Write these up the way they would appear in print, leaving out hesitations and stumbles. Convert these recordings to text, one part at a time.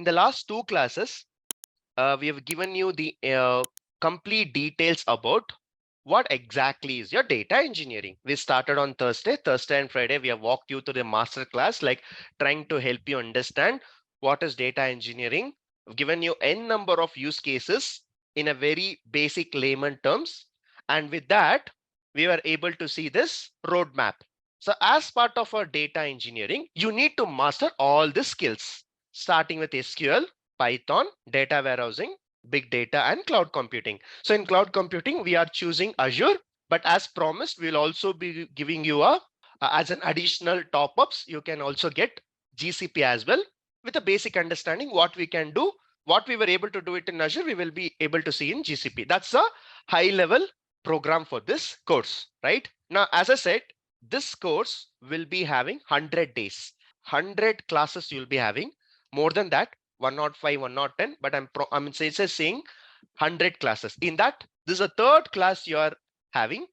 In the last two classes, we have given you the complete details about what exactly is your data engineering. We started on Thursday and Friday. We have walked you through the master class, like trying to help you understand what is data engineering. I've given you n number of use cases in a very basic layman terms. And with that, we were able to see this roadmap. So as part of our data engineering, you need to master all the skills, starting with SQL, Python, data warehousing, big data, and cloud computing. So in cloud computing, we are choosing Azure, but as promised, we'll also be giving you as an additional top-ups, you can also get GCP as well, with a basic understanding what we can do. What we were able to do it in Azure, we will be able to see in GCP. That's a high level program for this course, right? Now, as I said, this course will be having 100 days, 100 classes you'll be having. More than that, 105, 110, but I'm saying 100 classes. In that, this is a third class you are having.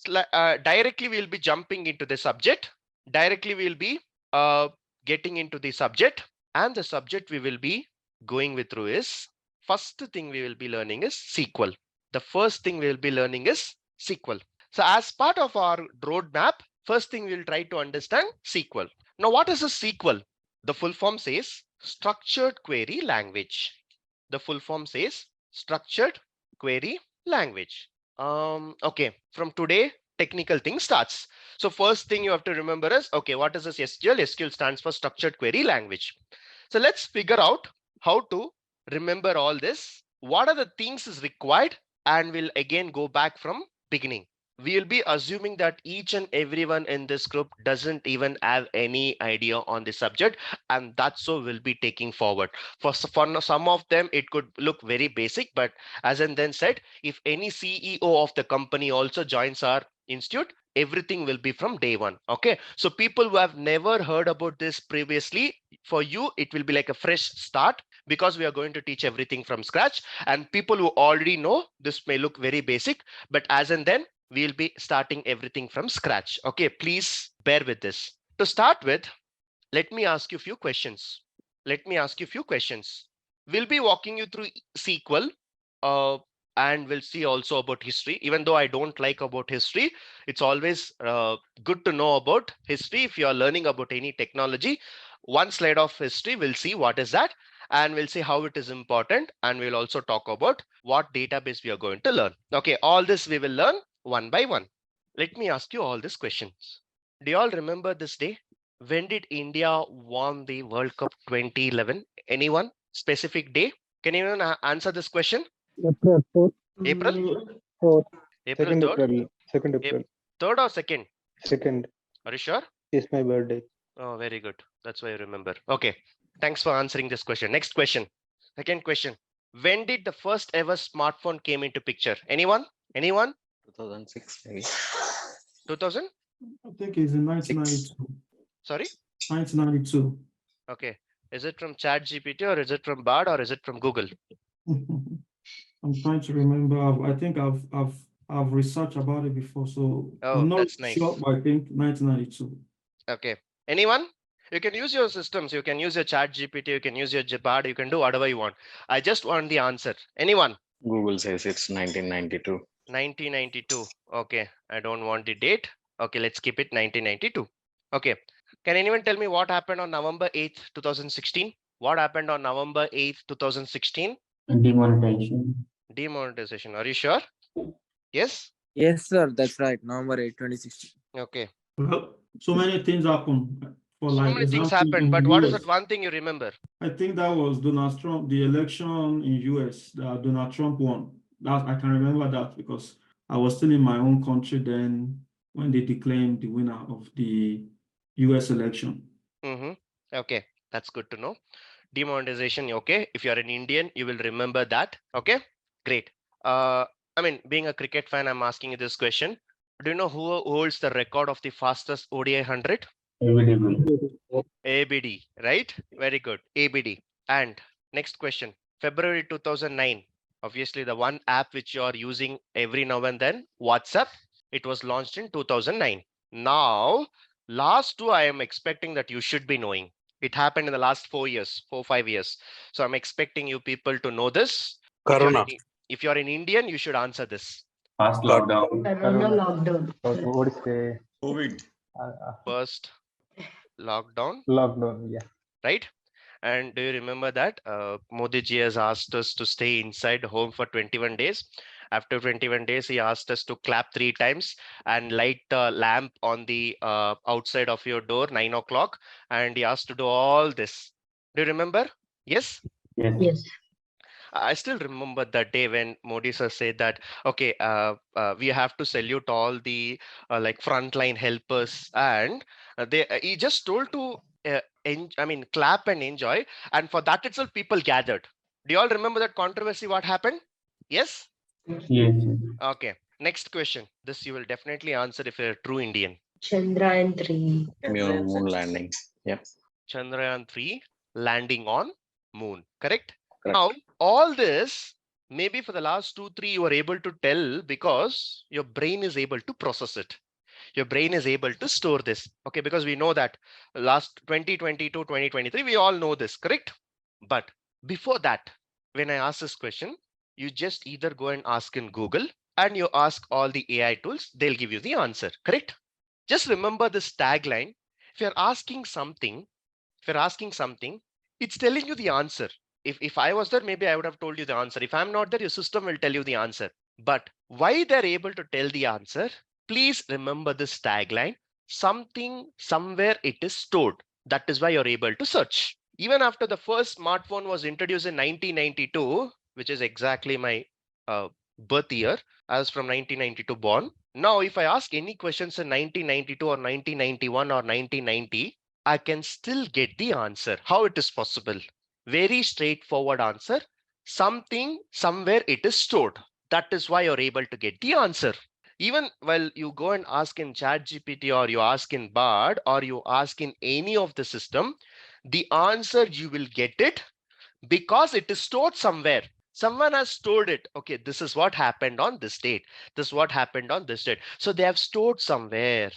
Directly, we'll be jumping into the subject. Directly, we'll be getting into the subject, and the subject we will be going with through is, first thing we will be learning is SQL. The first thing we will be learning is SQL. So as part of our roadmap, first thing we'll try to understand SQL. Now, what is a SQL? The full form says structured query language. The full form says structured query language. Okay, from today, technical thing starts. So first thing you have to remember is, okay, what is this SQL? SQL stands for structured query language. So let's figure out how to remember all this. What are the things is required? And we'll again go back from beginning. We'll be assuming that each and everyone in this group doesn't even have any idea on the subject, and that's so we'll be taking forward. For some of them, it could look very basic, but as I then said, if any CEO of the company also joins our institute, everything will be from day one. Okay, so people who have never heard about this previously, for you, it will be like a fresh start, because we are going to teach everything from scratch. And people who already know, this may look very basic, but as and then we'll be starting everything from scratch. Okay, please bear with this. To start with, let me ask you a few questions. We'll be walking you through SQL, and we'll see also about history. Even though I don't like about history, it's always good to know about history. If you are learning about any technology, one slide of history, we'll see what is that, and we'll see how it is important, and we'll also talk about what database we are going to learn. Okay, all this we will learn one by one. Let me ask you all these questions. Do you all remember this day? When did India won the World Cup 2011? Anyone? Specific day? Can anyone answer this question? April 4th. April? 4th. April 2nd 3rd? April. 2nd April. 3rd or 2nd? 2nd. Are you sure? It's my birthday. Oh, very good. That's why I remember. Okay. Thanks for answering this question. Next question. Second question. When did the first ever smartphone came into picture? Anyone? 2006 maybe. 2000? I think it's in 1992. Sorry? 1992. Okay. Is it from ChatGPT, or is it from Bard, or is it from Google? I'm trying to remember. I think I've researched about it before, so I'm not that's nice. sure, but I think 1992. Okay. Anyone? You can use your systems. You can use your ChatGPT. You can use your Bard. You can do whatever you want. I just want the answer. Anyone? Google says it's 1992. 1992. Okay. I don't want the date. Okay. Let's keep it 1992. Okay. Can anyone tell me what happened on November 8th, 2016? What happened on November 8th, 2016? Demonetization. Demonetization. Are you sure? Yes? Yes, sir. That's right. November 8, 2016. Okay. Well, so many things happen. For So like many things example, happened, in but what is US, that one thing you remember? I think that was Donald Trump, the election in US that Donald Trump won. That I can remember that because I was still in my own country then when they declared the winner of the US election. Okay, that's good to know. Demonetization. Okay, if you're an Indian, you will remember that. Okay, great. I mean, being a cricket fan, I'm asking you this question. Do you know who holds the record of the fastest ODI 100? ABD, right? Very good. ABD. And next question. February 2009. Obviously, the one app which you are using every now and then, WhatsApp, it was launched in 2009. Now, last two, I am expecting that you should be knowing. It happened in the last 4 years, 5 years. So I'm expecting you people to know this. Corona. If you're an Indian, you should answer this. Past lockdown. Corona lockdown. What is the COVID. First lockdown, lockdown? Yeah. right? And do you remember that Modi ji has asked us to stay inside home for 21 days? After 21 days, he asked us to clap 3 times and light a lamp on the outside of your door, 9 o'clock. And he asked to do all this. Do you remember? Yes? Yes. Yes. I still remember that day when Modi sir said that, okay, we have to salute all the like frontline helpers, and he just told to clap and enjoy, and for that itself people gathered. Do you all remember that controversy? What happened? Yes. Yes. Okay. Next question. This you will definitely answer if you're a true Indian. Chandrayaan 3. Moon landing. Yeah. Chandrayaan 3 landing on moon. Correct? Correct. Now, all this, maybe for the last 2-3, you are able to tell because your brain is able to process it. Your brain is able to store this. Okay, because we know that last 2022, 2023, we all know this, correct? But before that, when I ask this question, you just either go and ask in Google and you ask all the AI tools, they'll give you the answer, correct? Just remember this tagline. If you're asking something, it's telling you the answer. If I was there, maybe I would have told you the answer. If I'm not there, your system will tell you the answer. But why they're able to tell the answer, please remember this tagline. Something, somewhere it is stored. That is why you're able to search. Even after the first smartphone was introduced in 1992, which is exactly my birth year, I was from 1992 born. Now, if I ask any questions in 1992 or 1991 or 1990, I can still get the answer. How it is possible? Very straightforward answer. Something, somewhere it is stored. That is why you're able to get the answer. Even while you go and ask in ChatGPT or you ask in Bard or you ask in any of the system, the answer you will get it because it is stored somewhere. Someone has stored it. Okay, this is what happened on this date. This is what happened on this date. So they have stored somewhere.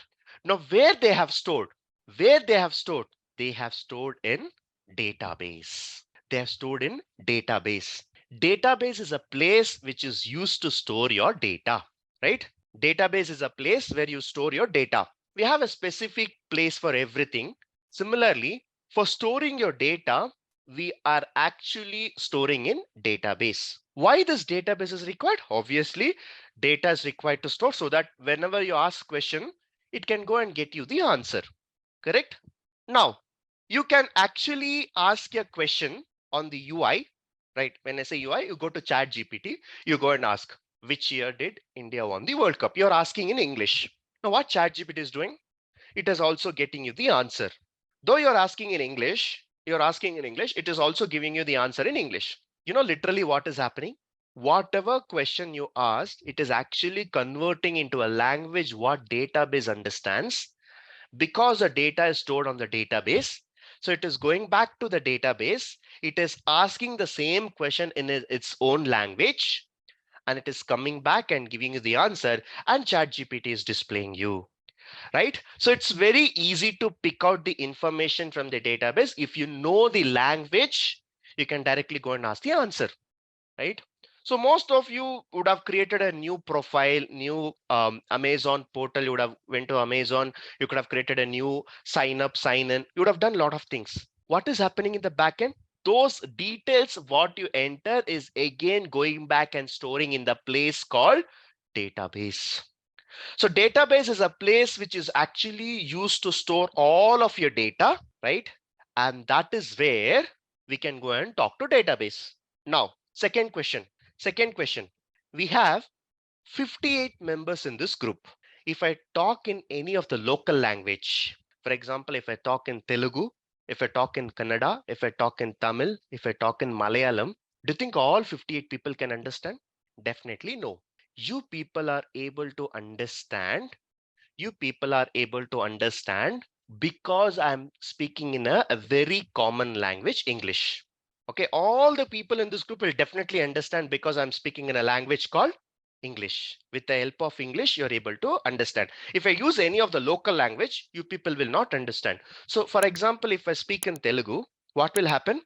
Now, where they have stored? They have stored in database. They have stored in database. Database is a place which is used to store your data, right? Database is a place where you store your data. We have a specific place for everything. Similarly, for storing your data, we are actually storing in database. Why this database is required? Obviously, data is required to store so that whenever you ask question, it can go and get you the answer. Correct? Now, you can actually ask a question on the UI, right? When I say UI, you go to ChatGPT, you go and ask, which year did India won the World Cup? You're asking in English. Now, what ChatGPT is doing? It is also getting you the answer. Though you're asking in English, it is also giving you the answer in English. You know, literally what is happening? Whatever question you asked, it is actually converting into a language what database understands, because the data is stored on the database. So it is going back to the database. It is asking the same question in its own language, and it is coming back and giving you the answer, and ChatGPT is displaying you. Right? So it's very easy to pick out the information from the database. If you know the language, you can directly go and ask the answer, right? So most of you would have created a new profile, new Amazon portal. You would have went to Amazon. You could have created a new sign up, sign in. You would have done a lot of things. What is happening in the backend? Those details, what you enter is again going back and storing in the place called database. So database is a place which is actually used to store all of your data, right? And that is where we can go and talk to database. Now, second question. We have 58 members in this group. If I talk in any of the local language, for example, if I talk in Telugu, if I talk in Kannada, if I talk in Tamil, if I talk in Malayalam, do you think all 58 people can understand? Definitely no. You people are able to understand. Because I'm speaking in a very common language, English. Okay, all the people in this group will definitely understand because I'm speaking in a language called English. With the help of English, you're able to understand. If I use any of the local language, you people will not understand. So for example, if I speak in Telugu, what will happen?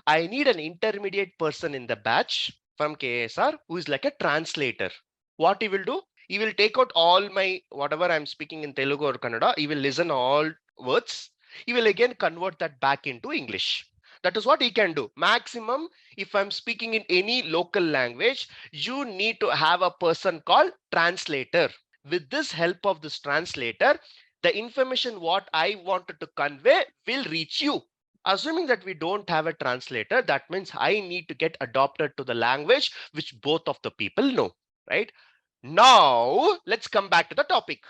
I need an intermediate person in the batch from KSR who is like a translator. What he will do? He will take out all my whatever I'm speaking in Telugu or Kannada. He will listen all words. He will again convert that back into English. That is what he can do. Maximum, if I'm speaking in any local language, you need to have a person called translator. With this help of this translator, the information what I wanted to convey will reach you. Assuming that we don't have a translator, that means I need to get adopted to the language which both of the people know, right? Now, let's come back to the topic.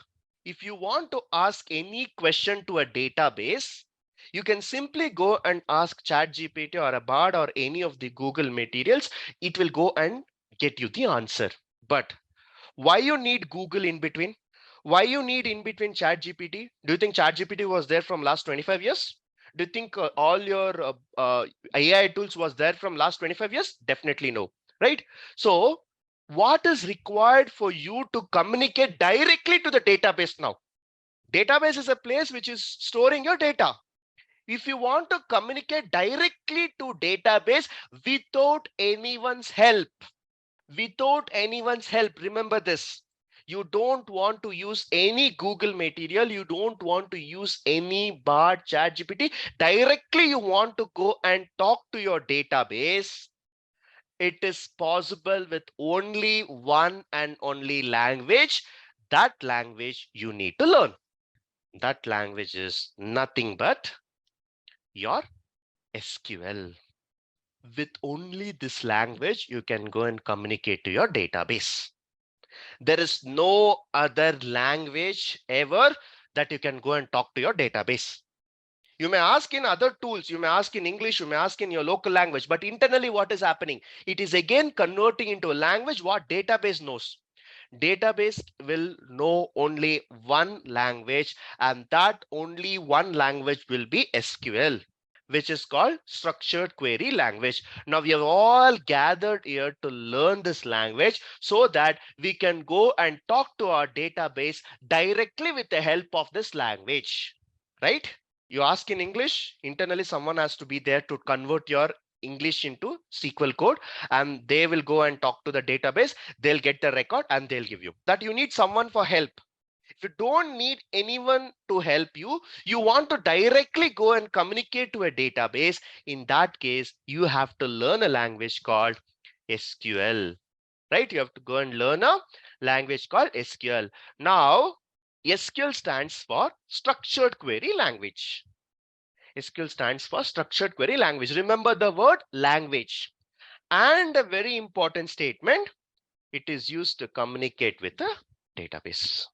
If you want to ask any question to a database, you can simply go and ask ChatGPT or a Bard or any of the Google materials. It will go and get you the answer. But why you need Google in between? Why you need in between ChatGPT? Do you think ChatGPT was there from last 25 years? Do you think all your AI tools was there from last 25 years? Definitely no, right? So what is required for you to communicate directly to the database now? Database is a place which is storing your data. If you want to communicate directly to database without anyone's help, remember this. You don't want to use any Google material. You don't want to use any Bard, ChatGPT. Directly you want to go and talk to your database. It is possible with only one and only language. That language you need to learn. That language is nothing but your SQL. With only this language, you can go and communicate to your database. There is no other language ever that you can go and talk to your database. You may ask in other tools, you may ask in English, you may ask in your local language, but internally what is happening? It is again converting into a language what database knows. Database will know only one language, and that only one language will be SQL, which is called structured query language. Now we have all gathered here to learn this language so that we can go and talk to our database directly with the help of this language, right? You ask in English, internally someone has to be there to convert your English into SQL code, and they will go and talk to the database. They'll get the record and they'll give you that. You need someone for help. If you don't need anyone to help you, you want to directly go and communicate to a database. In that case, you have to learn a language called SQL, right? You have to go and learn a language called SQL. Now, SQL stands for structured query language. SQL stands for structured query language. Remember the word language. And a very important statement, it is used to communicate with a database.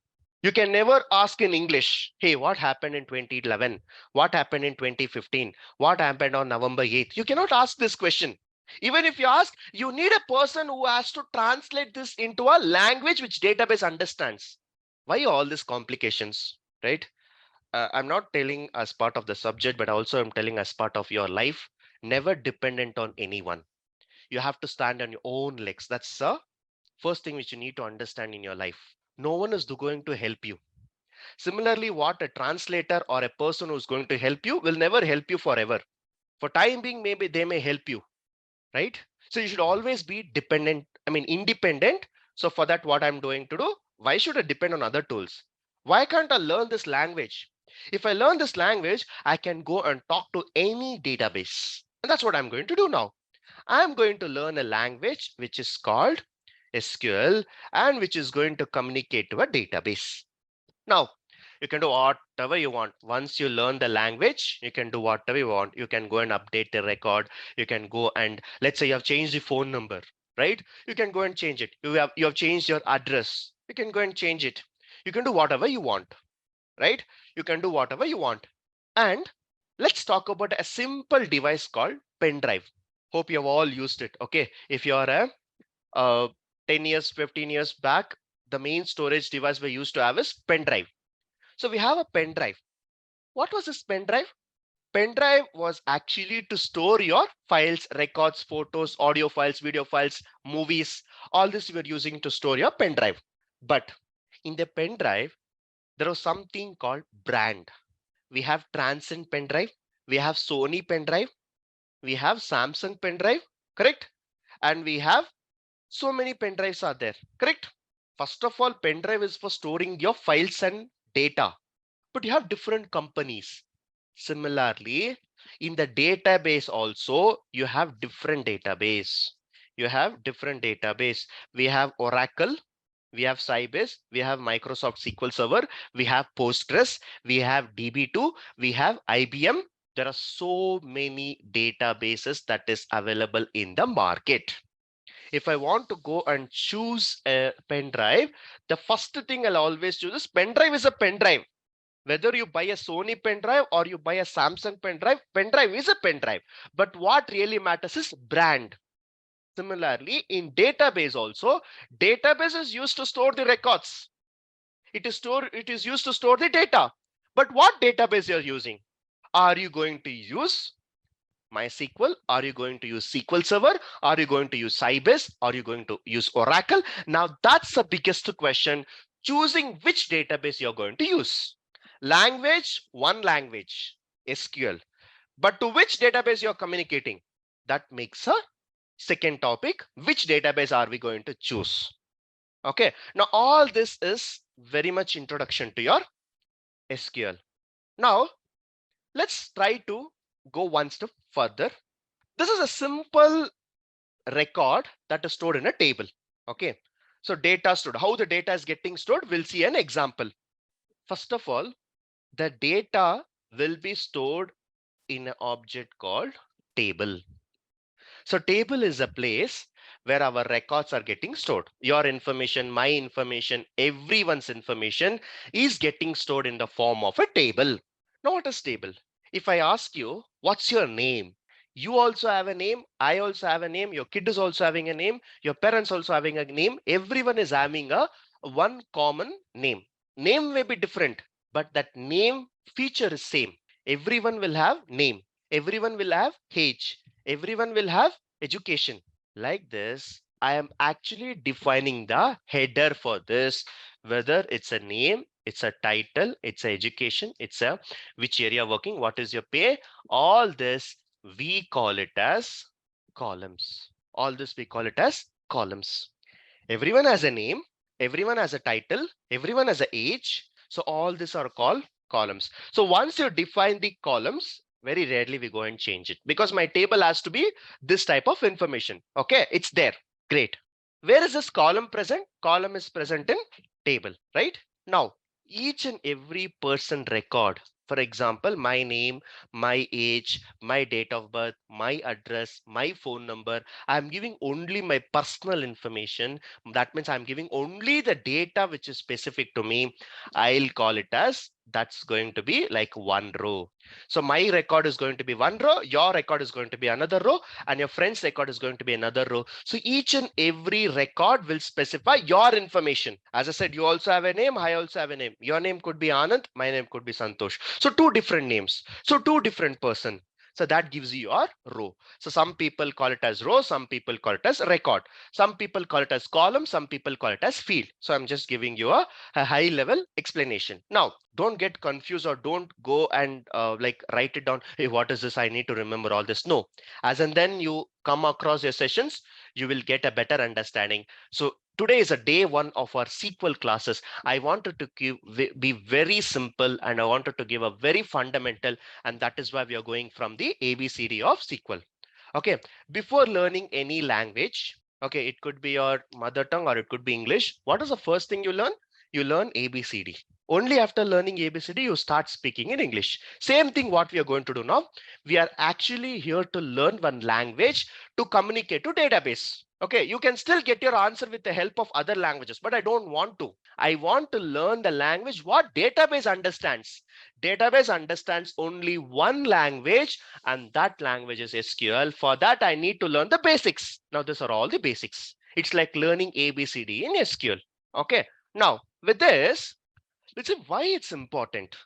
You can never ask in English, hey, what happened in 2011? What happened in 2015? What happened on November 8th? You cannot ask this question. Even if you ask, you need a person who has to translate this into a language which database understands. Why all these complications, right? I'm not telling as part of the subject, but also I'm telling as part of your life. Never dependent on anyone. You have to stand on your own legs. That's the first thing which you need to understand in your life. No one is going to help you. Similarly, what a translator or a person who's going to help you will never help you forever. For time being, maybe they may help you, right? So you should always be independent. So for that, what I'm going to do, why should I depend on other tools? Why can't I learn this language? If I learn this language, I can go and talk to any database. And that's what I'm going to do now. I'm going to learn a language which is called SQL and which is going to communicate to a database. Now, you can do whatever you want. Once you learn the language, you can do whatever you want. You can go and update the record. You can go and, let's say you have changed the phone number, right? You can go and change it. You have changed your address. You can go and change it. You can do whatever you want, right? You can do whatever you want. And let's talk about a simple device called pen drive. Hope you have all used it. Okay, if you are a 10 years, 15 years back, the main storage device we used to have is pen drive. So we have a pen drive. What was this pen drive? Pen drive was actually to store your files, records, photos, audio files, video files, movies. All this we are using to store your pen drive. But in the pen drive, there was something called brand. We have Transcend pen drive. We have Sony pen drive. We have Samsung pen drive, correct? And we have so many pen drives are there, correct? First of all, pen drive is for storing your files and data, but you have different companies. Similarly, in the database also, you have different database. You have different database. We have Oracle, we have Sybase, we have Microsoft SQL Server, we have Postgres, we have DB2, we have IBM. There are so many databases that is available in the market. If I want to go and choose a pen drive, the first thing I'll always choose is pen drive is a pen drive. Whether you buy a Sony pen drive or you buy a Samsung pen drive is a pen drive. But what really matters is brand. Similarly, in database also, database is used to store the records. It is used to store the data. But what database you're using? Are you going to use MySQL? Are you going to use SQL Server? Are you going to use Sybase? Are you going to use Oracle? Now that's the biggest question. Choosing which database you're going to use. Language, one language, SQL. But to which database you're communicating? That makes a second topic. Which database are we going to choose? Okay, now all this is very much introduction to your SQL. Now, let's try to go one step further. This is a simple record that is stored in a table. Okay, so data stored. How the data is getting stored, we'll see an example. First of all, the data will be stored in an object called table. So table is a place where our records are getting stored. Your information, my information, everyone's information is getting stored in the form of a table. Now what is table? If I ask you, what's your name? You also have a name. I also have a name. Your kid is also having a name. Your parents also having a name. Everyone is having a one common name. Name may be different, but that name feature is same. Everyone will have name. Everyone will have age. Everyone will have education. Like this, I am actually defining the header for this, whether it's a name, it's a title, it's a education, it's a which area working, what is your pay, all this we call it as columns. All this we call it as columns. Everyone has a name, everyone has a title, everyone has an age. So all these are called columns. So once you define the columns, very rarely we go and change it because my table has to be this type of information. Okay, it's there. Great. Where is this column present? Column is present in table, right? Now, each and every person record, for example, my name, my age, my date of birth, my address, my phone number, I'm giving only my personal information. That means I'm giving only the data which is specific to me. I'll call it as that's going to be like one row. So my record is going to be one row, your record is going to be another row, and your friend's record is going to be another row. So each and every record will specify your information. As I said, you also have a name, I also have a name. Your name could be Anand, my name could be Santosh. So two different names. So two different person. So that gives you your row. So some people call it as row, some people call it as record. Some people call it as column, some people call it as field. So I'm just giving you a high level explanation. Now, don't get confused or don't go and like write it down. Hey, what is this? I need to remember all this. No, as and then you come across your sessions, you will get a better understanding. So today is a day one of our SQL classes. I wanted to be very simple and I wanted to give a very fundamental, and that is why we are going from the ABCD of SQL. Okay, before learning any language, okay, it could be your mother tongue or it could be English. What is the first thing you learn? You learn ABCD. Only after learning ABCD, you start speaking in English. Same thing what we are going to do now. We are actually here to learn one language to communicate to database. Okay, you can still get your answer with the help of other languages, but I don't want to. I want to learn the language what database understands. Database understands only one language, and that language is SQL. For that, I need to learn the basics. Now, these are all the basics. It's like learning ABCD in SQL. Okay, now with this, let's see why it's important.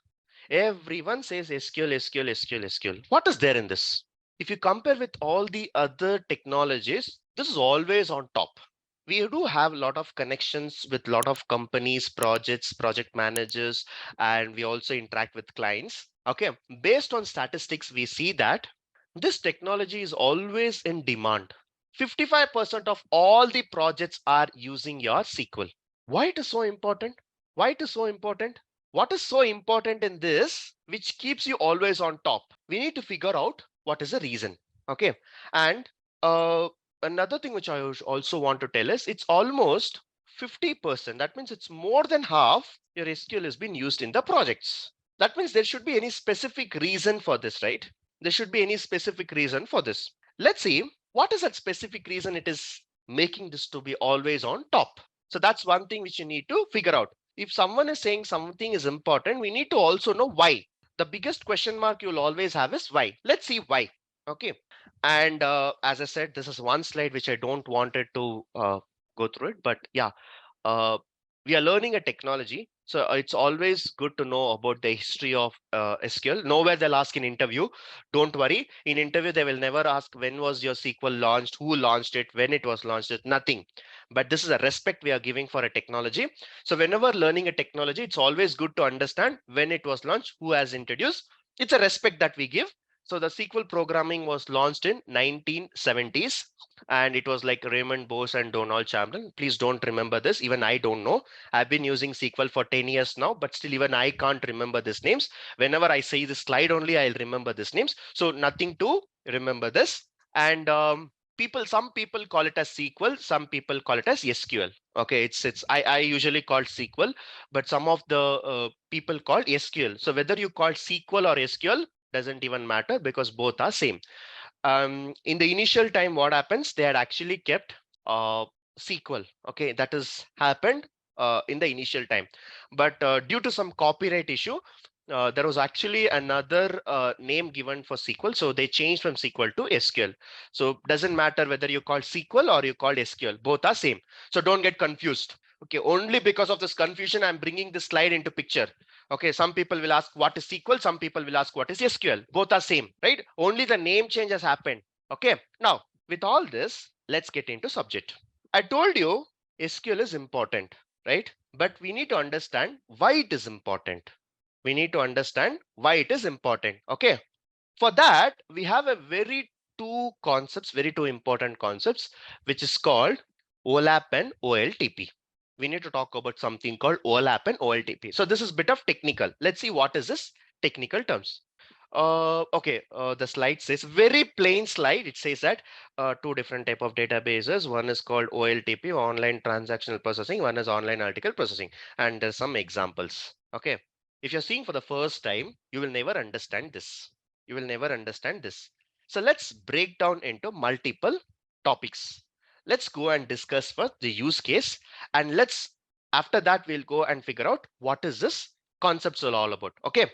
Everyone says SQL, SQL, SQL, SQL. What is there in this? If you compare with all the other technologies, this is always on top. We do have a lot of connections with a lot of companies, projects, project managers, and we also interact with clients. Okay, based on statistics, we see that this technology is always in demand. 55% of all the projects are using your SQL. Why it is so important? Why it is so important? What is so important in this, which keeps you always on top? We need to figure out what is the reason. Okay, and another thing which I also want to tell is it's almost 50%. That means it's more than half your SQL has been used in the projects. That means there should be any specific reason for this, right? There should be any specific reason for this. Let's see what is that specific reason it is making this to be always on top. So that's one thing which you need to figure out. If someone is saying something is important, we need to also know why. The biggest question mark you'll always have is why. Let's see why. Okay. And as I said, this is one slide which I don't wanted to go through it, but yeah, we are learning a technology. So it's always good to know about the history of SQL. Nowhere they'll ask in interview. Don't worry. In interview, they will never ask when was your SQL launched, who launched it, when it was launched, nothing. But this is a respect we are giving for a technology. So whenever learning a technology, it's always good to understand when it was launched, who has introduced. It's a respect that we give. So the SQL programming was launched in 1970s, and it was like Raymond Bose and Donald Chamberlain. Please don't remember this. Even I don't know. I've been using SQL for 10 years now, but still even I can't remember these names. Whenever I say this slide only, I'll remember these names. So nothing to remember this. And some people call it as SQL, some people call it as SQL. Okay, I usually call SQL, but some of the people call SQL. So whether you call SQL or SQL doesn't even matter because both are same. In the initial time, what happens? They had actually kept SQL. Okay, that has happened in the initial time, but due to some copyright issue, there was actually another name given for SQL, so they changed from SQL to SQL. So doesn't matter whether you call SQL or you call SQL, both are same. So don't get confused. Okay, only because of this confusion, I'm bringing this slide into picture. Okay, some people will ask what is SQL, some people will ask what is SQL. Both are same, right? Only the name change has happened. Okay, now with all this, let's get into subject. I told you SQL is important, right? But we need to understand why it is important. We need to understand why it is important. Okay, for that, we have a very two important concepts, which is called OLAP and OLTP. We need to talk about something called OLAP and OLTP. So this is a bit of technical. Let's see what is this technical terms. Okay, the slide says very plain slide. It says that two different type of databases. One is called OLTP, online transactional processing. One is online article processing. And there's some examples. Okay, if you're seeing for the first time, you will never understand this. You will never understand this. So let's break down into multiple topics. Let's go and discuss first the use case, and after that we'll go and figure out what is this concepts all about. Okay,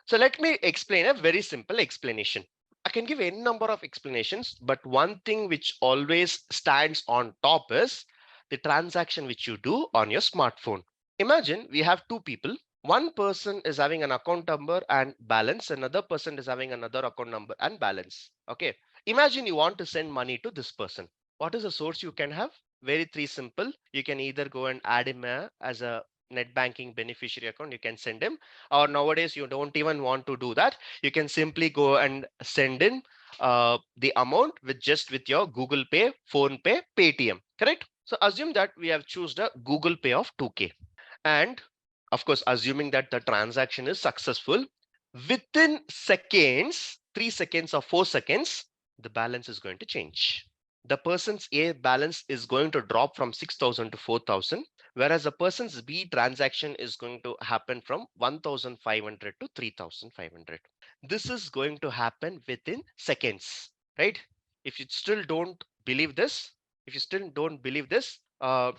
so let me explain a very simple explanation. I can give any number of explanations, but one thing which always stands on top is the transaction which you do on your smartphone. Imagine we have two people. One person is having an account number and balance, another person is having another account number and balance. Okay, imagine you want to send money to this person. What is the source you can have? Very three simple. You can either go and add him as a net banking beneficiary account, you can send him, or nowadays you don't even want to do that, you can simply go and send in the amount with your Google Pay, Phone Pay, Paytm. Correct? So assume that we have chosen a Google Pay of 2K, and of course, assuming that the transaction is successful, within seconds, 3 seconds or 4 seconds, the balance is going to change. The person's A balance is going to drop from 6,000 to 4,000, whereas the person's B transaction is going to happen from 1,500 to 3,500. This is going to happen within seconds, right? If you still don't believe this,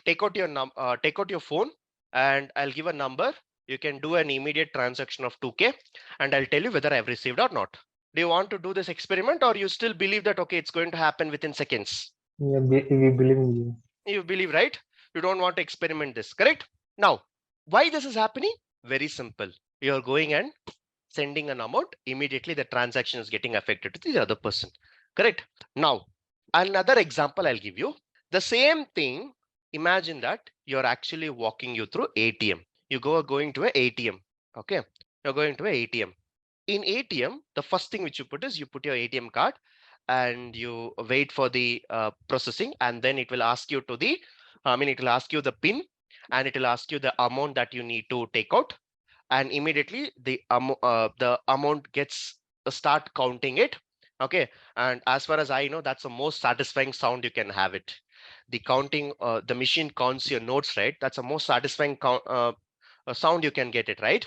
take out your phone, and I'll give a number. You can do an immediate transaction of 2K, and I'll tell you whether I've received or not. Do you want to do this experiment, or you still believe that, okay, it's going to happen within seconds? Yeah, we believe in you. You believe, right? You don't want to experiment this, correct? Now, why this is happening? Very simple. You're going and sending an amount, immediately the transaction is getting affected to the other person. Correct? Now, another example I'll give you. The same thing, imagine that you're actually walking you through ATM. You going to an ATM. Okay, you're going to an ATM. In ATM, the first thing which you put is you put your ATM card and you wait for the processing, and then it will ask you to the, it will ask you the PIN, and it will ask you the amount that you need to take out, and immediately the amount gets start counting it. Okay, and as far as I know, that's the most satisfying sound you can have it. The counting, the machine counts your notes, right? That's the most satisfying sound you can get it, right?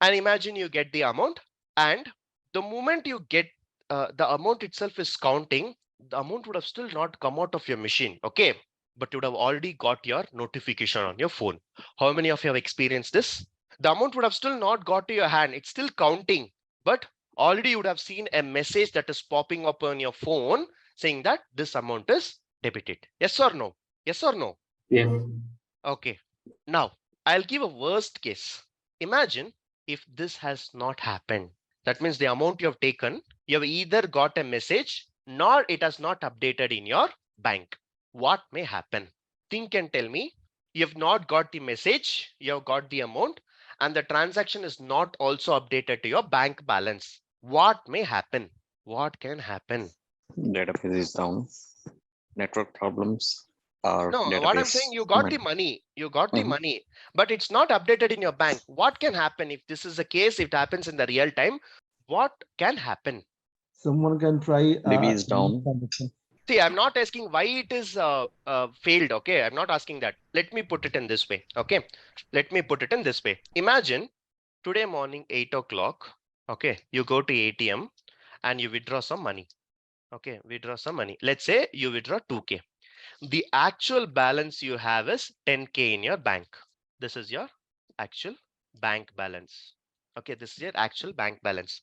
And imagine you get the amount, and the moment you get the amount itself is counting, the amount would have still not come out of your machine. Okay, but you would have already got your notification on your phone. How many of you have experienced this? The amount would have still not got to your hand. It's still counting, but already you would have seen a message that is popping up on your phone saying that this amount is debited. Yes or no? Yes or no? Yes. Okay. Now, I'll give a worst case. Imagine if this has not happened. That means the amount you have taken, you have either got a message nor it has not updated in your bank. What may happen? Think and tell me. You have not got the message, you have got the amount, and the transaction is not also updated to your bank balance. What may happen? What can happen? Database is down. Network problems or No, what I'm saying, database. you I got the mean, money, you got the Mhm. money, but it's not updated in your bank. What can happen if this is the case? If it happens in the real time, what can happen? Someone can try DB is down. transaction. See, I'm not asking why it is failed. Okay, I'm not asking that. Let me put it in this way. Okay, let me put it in this way. Imagine today morning, 8 o'clock. Okay, you go to ATM and you withdraw some money. Okay, withdraw some money. Let's say you withdraw 2K. The actual balance you have is 10K in your bank. This is your actual bank balance. Okay, this is your actual bank balance.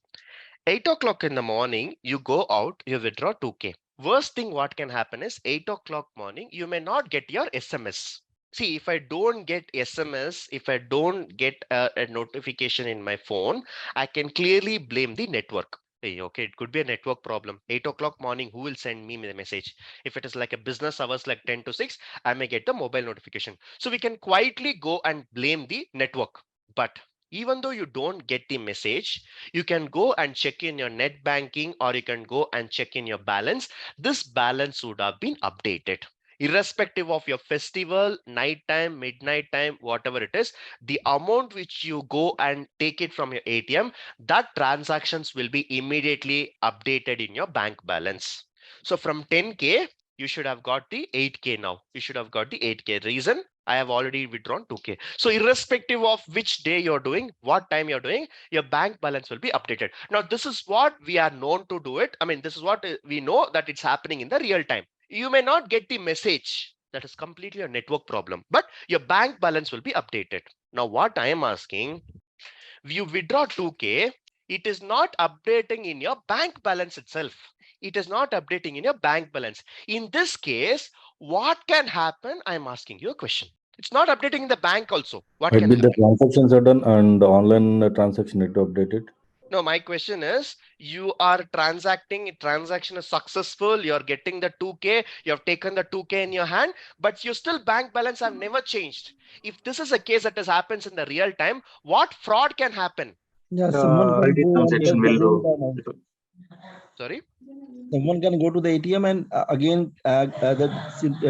8 o'clock in the morning, you go out, you withdraw 2K. Worst thing what can happen is 8 o'clock morning, you may not get your SMS. See, if I don't get SMS, if I don't get a notification in my phone, I can clearly blame the network. Hey, okay, it could be a network problem. 8 o'clock morning, who will send me the message? If it is like a business hours like 10 to 6, I may get the mobile notification. So we can quietly go and blame the network. But even though you don't get the message, you can go and check in your net banking, or you can go and check in your balance. This balance would have been updated. Irrespective of your festival, night time, midnight time, whatever it is, the amount which you go and take it from your ATM, that transactions will be immediately updated in your bank balance. So from 10K, you should have got the 8K now. You should have got the 8K. Reason? I have already withdrawn 2K. So irrespective of which day you're doing, what time you're doing, your bank balance will be updated. Now, this is what we are known to do it. I mean, this is what we know that it's happening in the real time. You may not get the message. That is completely a network problem, but your bank balance will be updated. Now, what I am asking, you withdraw 2K, it is not updating in your bank balance itself. It is not updating in your bank balance. In this case, what can happen? I'm asking you a question. It's not updating in the bank also. What Might can be the happen? transactions are done and the online transaction need to update it. No, my question is, you are transacting, transaction is successful, you're getting the 2K, you have taken the 2K in your hand, but you still bank balance have never changed. If this is a case that happens in the real time, what fraud can happen? Yeah, someone can ID go and transaction get the will same amount. Sorry? Someone can go to the ATM and again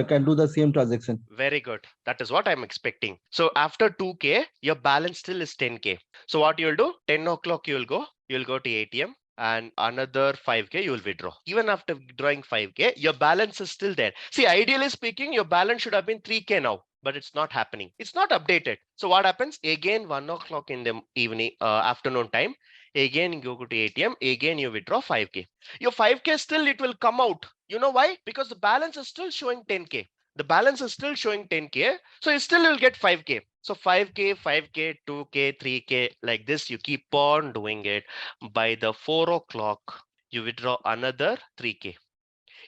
can do the same transaction. Very good. That is what I'm expecting. So after 2K, your balance still is 10K. So what you'll do, 10 o'clock you'll go to ATM, and another 5K you will withdraw. Even after withdrawing 5K, your balance is still there. See, ideally speaking, your balance should have been 3K now, but it's not happening. It's not updated. So what happens? Again, 1 o'clock in the evening, afternoon time, again you go to ATM, again you withdraw 5K. Your 5K still it will come out. You know why? Because the balance is still showing 10K. The balance is still showing 10K. So you still will get 5K. So 5K, 5K, 2K, 3K, like this, you keep on doing it. By the 4 o'clock, you withdraw another 3K.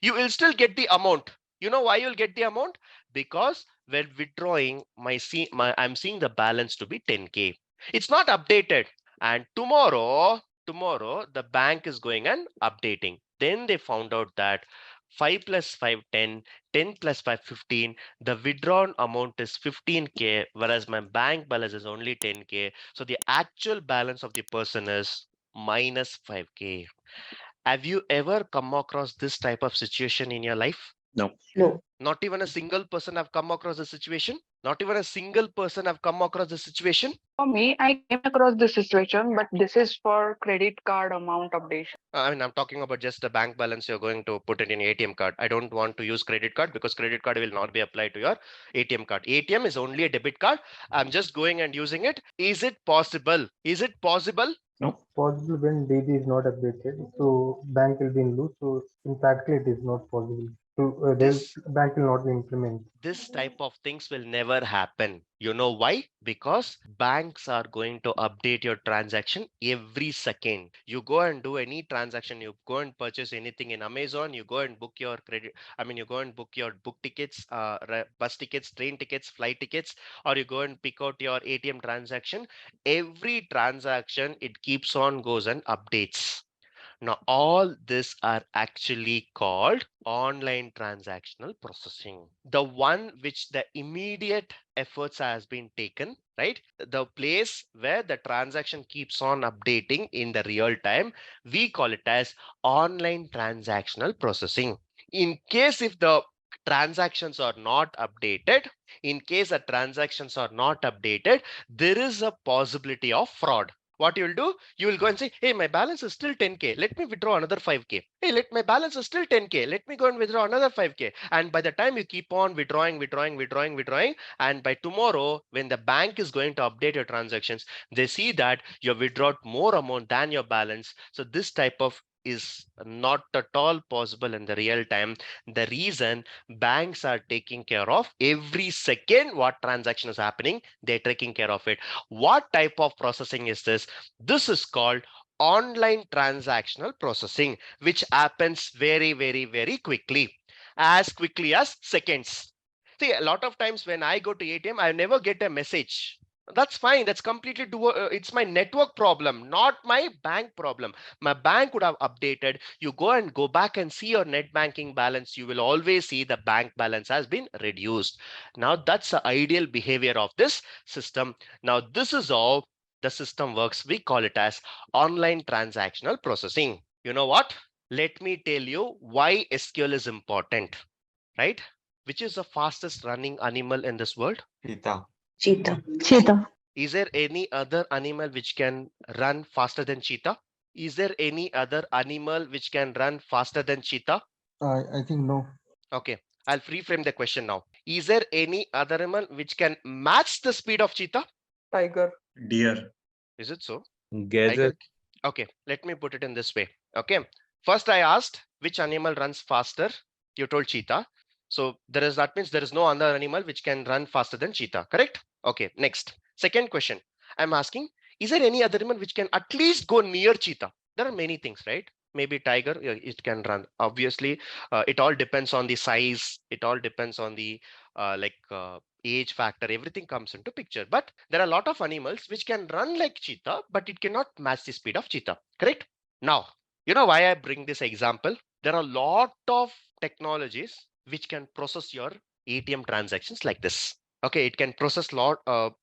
You will still get the amount. You know why you'll get the amount? Because when withdrawing, I'm seeing the balance to be 10K. It's not updated. And tomorrow the bank is going and updating. Then they found out that 5 plus 5, 10, 10 plus 5, 15. The withdrawn amount is 15K, whereas my bank balance is only 10K. So the actual balance of the person is minus 5K. Have you ever come across this type of situation in your life? No. No. Not even a single person have come across the situation. Not even a single person have come across the situation. For me, I came across this situation, but this is for credit card amount updation. I mean, I'm talking about just the bank balance you're going to put it in ATM card. I don't want to use credit card because credit card will not be applied to your ATM card. ATM is only a debit card. I'm just going and using it. Is it possible? Is it possible? No. Possible when DB is not updated, so bank will be in loop. So in practice, it is not possible. So bank will not be implemented. This type of things will never happen. You know why? Because banks are going to update your transaction every second. You go and do any transaction, you go and purchase anything in Amazon, you go and book your you go and book your book tickets, bus tickets, train tickets, flight tickets, or you go and pick out your ATM transaction. Every transaction, it keeps on goes and updates. Now, all this are actually called online transactional processing. The one which the immediate efforts has been taken, right? The place where the transaction keeps on updating in the real time, we call it as online transactional processing. In case if the transactions are not updated, there is a possibility of fraud. What you'll do, you will go and say, hey, my balance is still 10K. Let me withdraw another 5K. Hey, my balance is still 10K. Let me go and withdraw another 5K. And by the time you keep on withdrawing, and by tomorrow, when the bank is going to update your transactions, they see that you have withdrawn more amount than your balance. So this type of is not at all possible in the real time. The reason banks are taking care of every second what transaction is happening, they're taking care of it. What type of processing is this? This is called online transactional processing, which happens very, very, very quickly, as quickly as seconds. See, a lot of times when I go to ATM, I never get a message. That's fine. That's completely it's my network problem, not my bank problem. My bank would have updated. You go back and see your net banking balance. You will always see the bank balance has been reduced. Now that's the ideal behavior of this system. Now this is how the system works. We call it as online transactional processing. You know what? Let me tell you why SQL is important, right? Which is the fastest running animal in this world? Cheetah. Cheetah. Is there any other animal which can run faster than cheetah? Is there any other animal which can run faster than cheetah? I think no. Okay, I'll reframe the question now. Is there any other animal which can match the speed of cheetah? Tiger. Deer. Is it so? Gazelle. Okay, let me put it in this way. Okay, first I asked which animal runs faster. You told cheetah. So that means there is no other animal which can run faster than cheetah, correct? Okay, next. Second question. I'm asking, is there any other animal which can at least go near cheetah? There are many things, right? Maybe tiger, it can run. Obviously, it all depends on the size. It all depends on the age factor. Everything comes into picture. But there are a lot of animals which can run like cheetah, but it cannot match the speed of cheetah, correct? Now, you know why I bring this example? There are a lot of technologies which can process your ATM transactions like this. Okay, it can process lot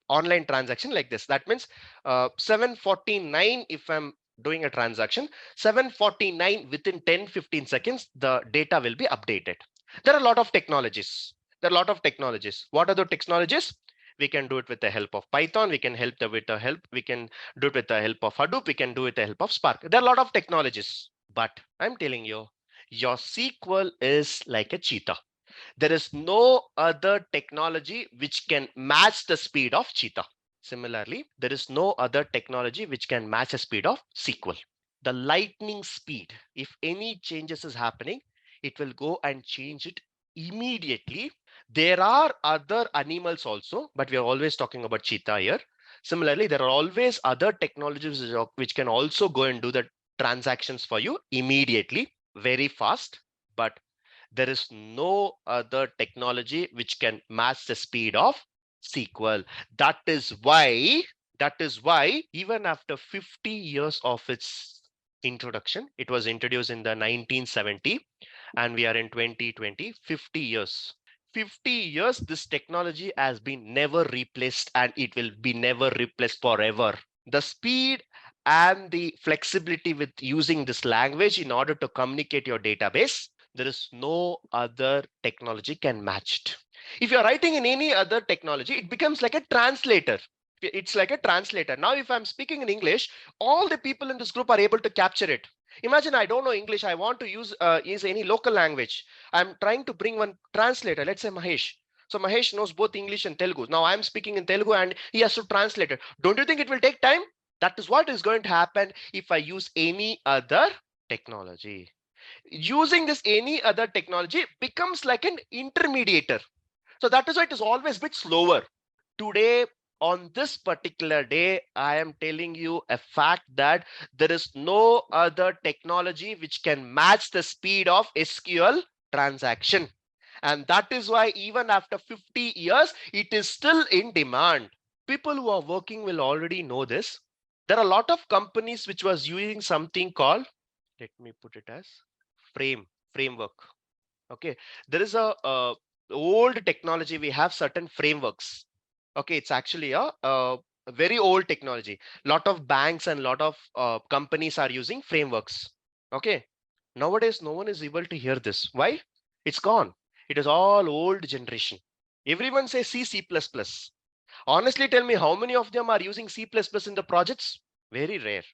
online transaction like this. That means 749, if I'm doing a transaction, 749 within 10-15 seconds, the data will be updated. There are a lot of technologies. What are the technologies? We can do it with the help of Python. We can do it with the help of Hadoop. We can do it with the help of Spark. There are a lot of technologies, but I'm telling you, your SQL is like a cheetah. There is no other technology which can match the speed of cheetah. Similarly, there is no other technology which can match the speed of SQL. The lightning speed, if any changes is happening, it will go and change it immediately. There are other animals also, but we are always talking about cheetah here. Similarly, there are always other technologies which can also go and do the transactions for you immediately, very fast, but there is no other technology which can match the speed of SQL. That is why That is why even after 50 years of its introduction, it was introduced in the 1970 and we are in 2020, 50 years. 50 years, this technology has been never replaced and it will be never replaced forever. The speed and the flexibility with using this language in order to communicate your database, there is no other technology can match it. If you're writing in any other technology, it becomes like a translator. It's like a translator. Now, if I'm speaking in English, all the people in this group are able to capture it. Imagine I don't know English. I want to use any local language. I'm trying to bring one translator. Let's say Mahesh. So Mahesh knows both English and Telugu. Now I'm speaking in Telugu and he has to translate it. Don't you think it will take time? That is what is going to happen if I use any other technology. Using this any other technology becomes like an intermediator. So that is why it is always a bit slower. Today, on this particular day, I am telling you a fact that there is no other technology which can match the speed of SQL transaction. And that is why even after 50 years, it is still in demand. People who are working will already know this. There are a lot of companies which was using something called, let me put it as framework. Okay, there is a old technology. We have certain frameworks. Okay, it's actually a very old technology. Lot of banks and lot of companies are using frameworks. Okay, nowadays no one is able to hear this. Why? It's gone. It is all old generation. Everyone says C++. Honestly, tell me how many of them are using C++ in the projects? Very rare.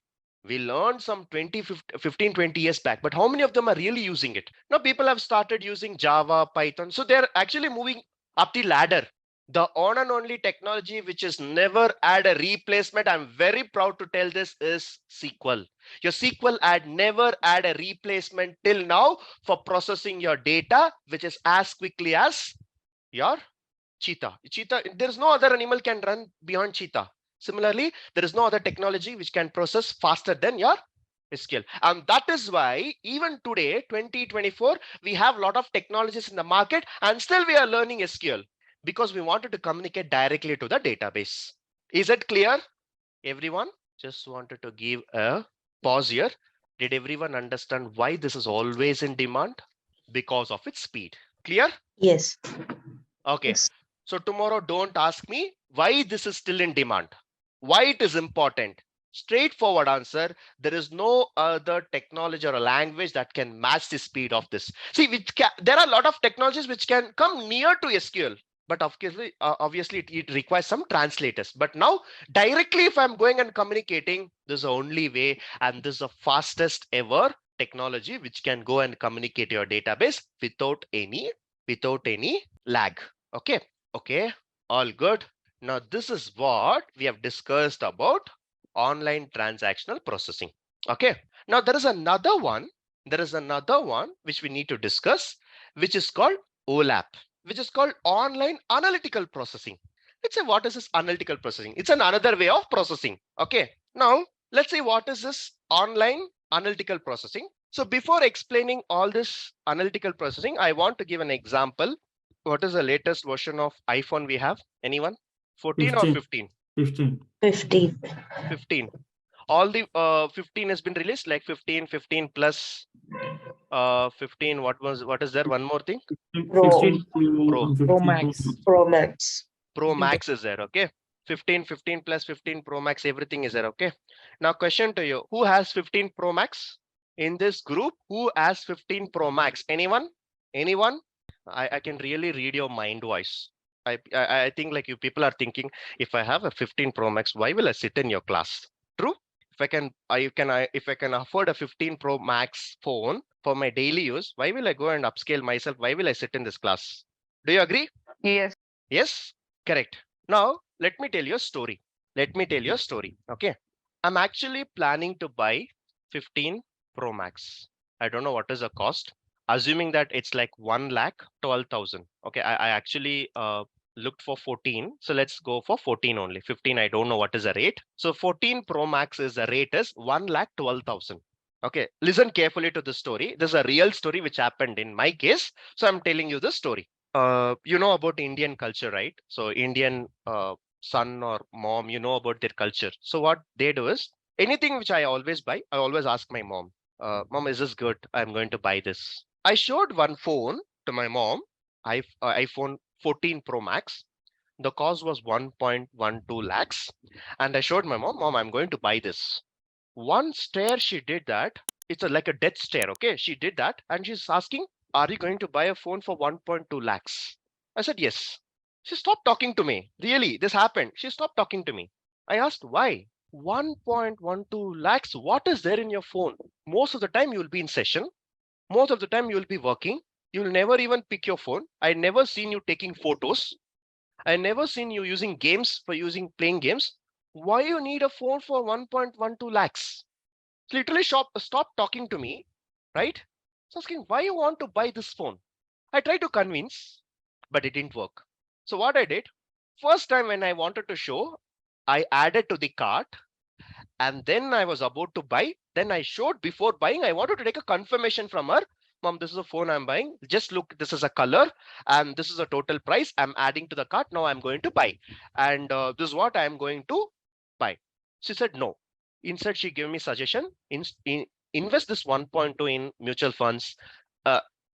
We learned some 15, 20 years back, but how many of them are really using it? Now people have started using Java, Python. So they're actually moving up the ladder. The on and only technology which is never had a replacement, I'm very proud to tell this, is SQL. Your SQL had never had a replacement till now for processing your data, which is as quickly as your Cheetah. There is no other animal can run beyond Cheetah. Similarly, there is no other technology which can process faster than your SQL. And that is why even today, 2024, we have a lot of technologies in the market and still we are learning SQL because we wanted to communicate directly to the database. Is it clear? Everyone, just wanted to give a pause here. Did everyone understand why this is always in demand? Because of its speed. Clear? Yes. Okay. Yes. So tomorrow, don't ask me why this is still in demand, why it is important. Straightforward answer. There is no other technology or a language that can match the speed of this. See, there are a lot of technologies which can come near to SQL, but obviously it requires some translators. But now directly, if I'm going and communicating, this is the only way, and this is the fastest ever technology which can go and communicate your database without any lag. Okay, all good. Now this is what we have discussed about online transactional processing. Okay, now there is another one which we need to discuss, which is called OLAP, which is called online analytical processing. Let's say, what is this analytical processing? It's another way of processing. Okay, now let's say, what is this online analytical processing? So before explaining all this analytical processing, I want to give an example. What is the latest version of iPhone we have? Anyone? 14 or 15? 15. 15. 15. All the 15 has been released, like 15, 15 plus 15. What is there? One more thing. 16 Pro. and 15 Pro Max. Pro Max. Pro Max is there. Okay. 15, 15 plus 15 Pro Max, everything is there. Okay. Now question to you, who has 15 Pro Max in this group? Who has 15 Pro Max? Anyone? I can really read your mind voice. I think like you people are thinking, if I have a 15 Pro Max, why will I sit in your class? True. If I can afford a 15 Pro Max phone for my daily use, why will I go and upscale myself? Why will I sit in this class? Do you agree? Yes. Yes, correct. Now let me tell you a story. Okay. I'm actually planning to buy 15 Pro Max. I don't know what is the cost. Assuming that it's like 1,12,000. Okay, I actually looked for 14. So let's go for 14 only. 15, I don't know what is the rate. So 14 Pro Max is the rate is 1,12,000. Okay, listen carefully to the story. This is a real story which happened in my case. So I'm telling you the story. You know about Indian culture, right? So Indian son or mom, you know about their culture. So what they do is anything which I always buy, I always ask my mom, mom, is this good? I'm going to buy this. I showed one phone to my mom, iPhone 14 Pro Max. The cost was 1.12 lakhs. And I showed my mom, I'm going to buy this. One stare she did that. It's like a death stare. Okay. She did that. And she's asking, are you going to buy a phone for 1.2 lakhs? I said, yes. She stopped talking to me. Really, this happened. She stopped talking to me. I asked why. 1.12 lakhs. What is there in your phone? Most of the time you will be in session. Most of the time you will be working. You will never even pick your phone. I never seen you taking photos. I never seen you using games for playing games. Why you need a phone for 1.12 lakhs? Literally stop talking to me, right? So asking why you want to buy this phone. I tried to convince, but it didn't work. So what I did, first time when I wanted to show, I added to the cart and then I was about to buy. Then I showed before buying, I wanted to take a confirmation from her. Mom, this is a phone I'm buying. Just look, this is a color and this is a total price. I'm adding to the cart. Now I'm going to buy. And this is what I'm going to buy. She said no. Instead, she gave me suggestion. Invest this 1.2 in mutual funds.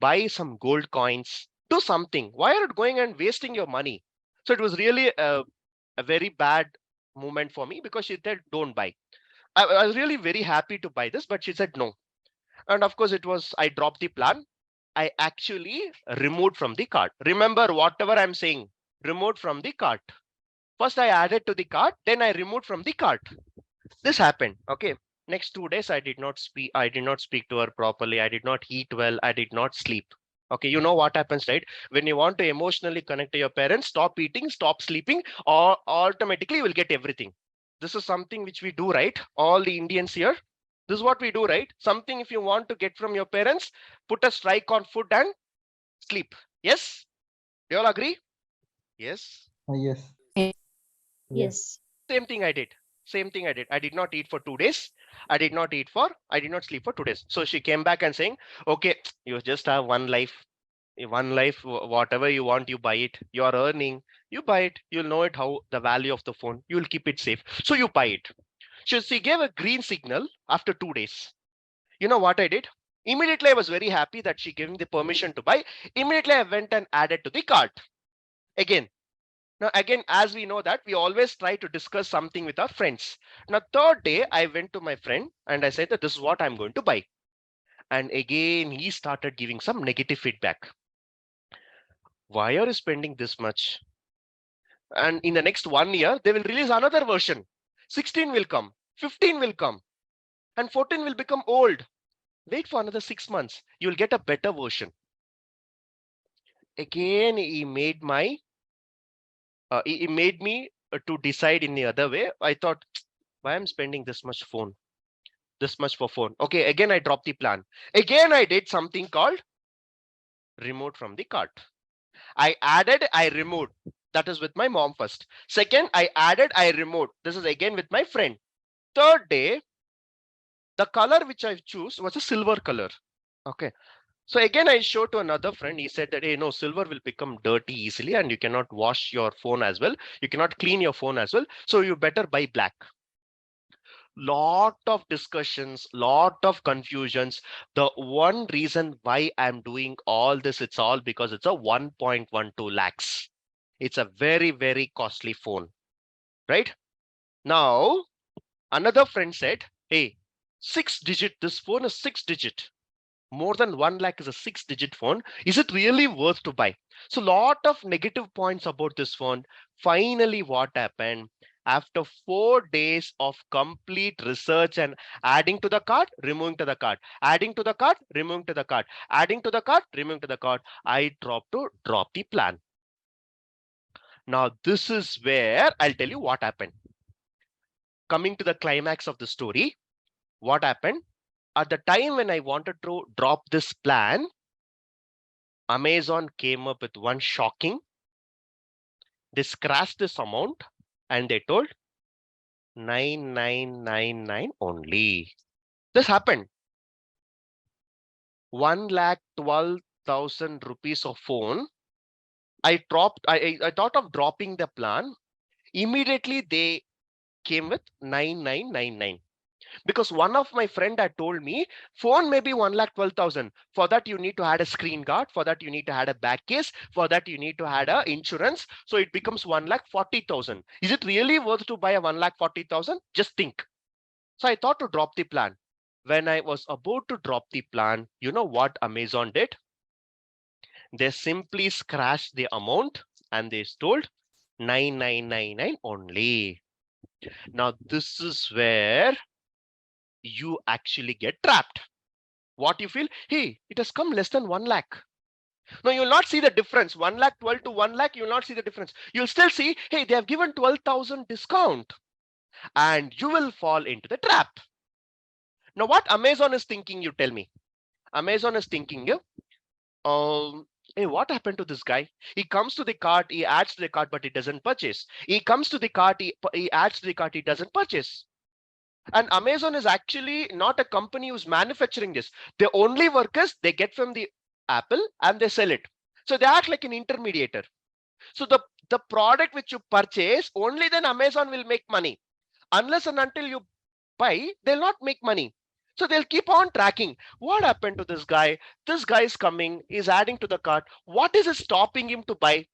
Buy some gold coins. Do something. Why are you going and wasting your money? So it was really a very bad moment for me because she said don't buy. I was really very happy to buy this, but she said no. And of course, I dropped the plan. I actually removed from the cart. Remember, whatever I'm saying, removed from the cart. First, I added to the cart, then I removed from the cart. This happened. Okay. Next 2 days, I did not speak to her properly. I did not eat well. I did not sleep. Okay, you know what happens, right? When you want to emotionally connect to your parents, stop eating, stop sleeping, or automatically you will get everything. This is something which we do, right? All the Indians here. This is what we do, right? Something if you want to get from your parents, put a strike on food and sleep. Yes? You all agree? Yes. Yes. Yes. Same thing I did. Same thing I did. I did not eat for 2 days. I did not sleep for 2 days. So she came back and saying, okay, you just have one life. One life, whatever you want, you buy it. You are earning, you buy it. You'll know it how the value of the phone. You'll keep it safe. So you buy it. So she gave a green signal after 2 days. You know what I did? Immediately, I was very happy that she gave me the permission to buy. Immediately, I went and added to the cart. Again, now, again, as we know that we always try to discuss something with our friends. Now, third day, I went to my friend and I said that this is what I'm going to buy. And again, he started giving some negative feedback. Why are you spending this much? And in the next 1 year, they will release another version. 16 will come, 15 will come, and 14 will become old. Wait for another 6 months. You'll get a better version. Again, he made me to decide in the other way. I thought, why I'm spending this much for phone? Okay, again, I dropped the plan. Again, I did something called removed from the cart. I added, I removed. That is with my mom first. Second, I added, I removed. This is again with my friend. Third day, the color which I choose was a silver color. Okay. So again, I showed to another friend. He said that, hey, no, silver will become dirty easily and you cannot wash your phone as well. You cannot clean your phone as well. So you better buy black. Lot of discussions, lot of confusions. The one reason why I'm doing all this, it's all because it's a 1.12 lakhs. It's a very, very costly phone, right? Now, another friend said, hey, 6-digit, this phone is 6-digit. More than 1 lakh is a 6-digit phone. Is it really worth to buy? So lot of negative points about this phone. Finally, what happened? After 4 days of complete research and adding to the cart, removing to the cart, adding to the cart, removing to the cart, adding to the cart, removing to the cart, I drop the plan. Now, this is where I'll tell you what happened. Coming to the climax of the story, what happened? At the time when I wanted to drop this plan, Amazon came up with one shocking. They scratched this amount and they told 9999 only. This happened. 1,12,000 rupees of phone. I thought of dropping the plan. Immediately they came with 9999. Because one of my friend had told me phone may be 1,12,000. For that you need to add a screen guard. For that you need to add a back case. For that you need to add a insurance. So it becomes 1,40,000. Is it really worth to buy a 1,40,000? Just think. So I thought to drop the plan. When I was about to drop the plan, you know what Amazon did? They simply scratched the amount and they told 9999 only. Now this is where you actually get trapped. What you feel? Hey, it has come less than 1 lakh. No, you will not see the difference. 1,12,000 to 1 lakh, you will not see the difference. You'll still see, hey, they have given 12,000 discount, and you will fall into the trap. Now, what Amazon is thinking, you tell me. Amazon is thinking, hey, what happened to this guy? He comes to the cart, he adds to the cart, but he doesn't purchase. He comes to the cart, he adds to the cart, he doesn't purchase. And Amazon is actually not a company who's manufacturing this. The only workers they get from the Apple and they sell it. So they act like an intermediator. So the product which you purchase, only then Amazon will make money. Unless and until you buy, they'll not make money. So they'll keep on tracking. What happened to this guy? This guy is coming, he's adding to the cart. What is it stopping him to buy?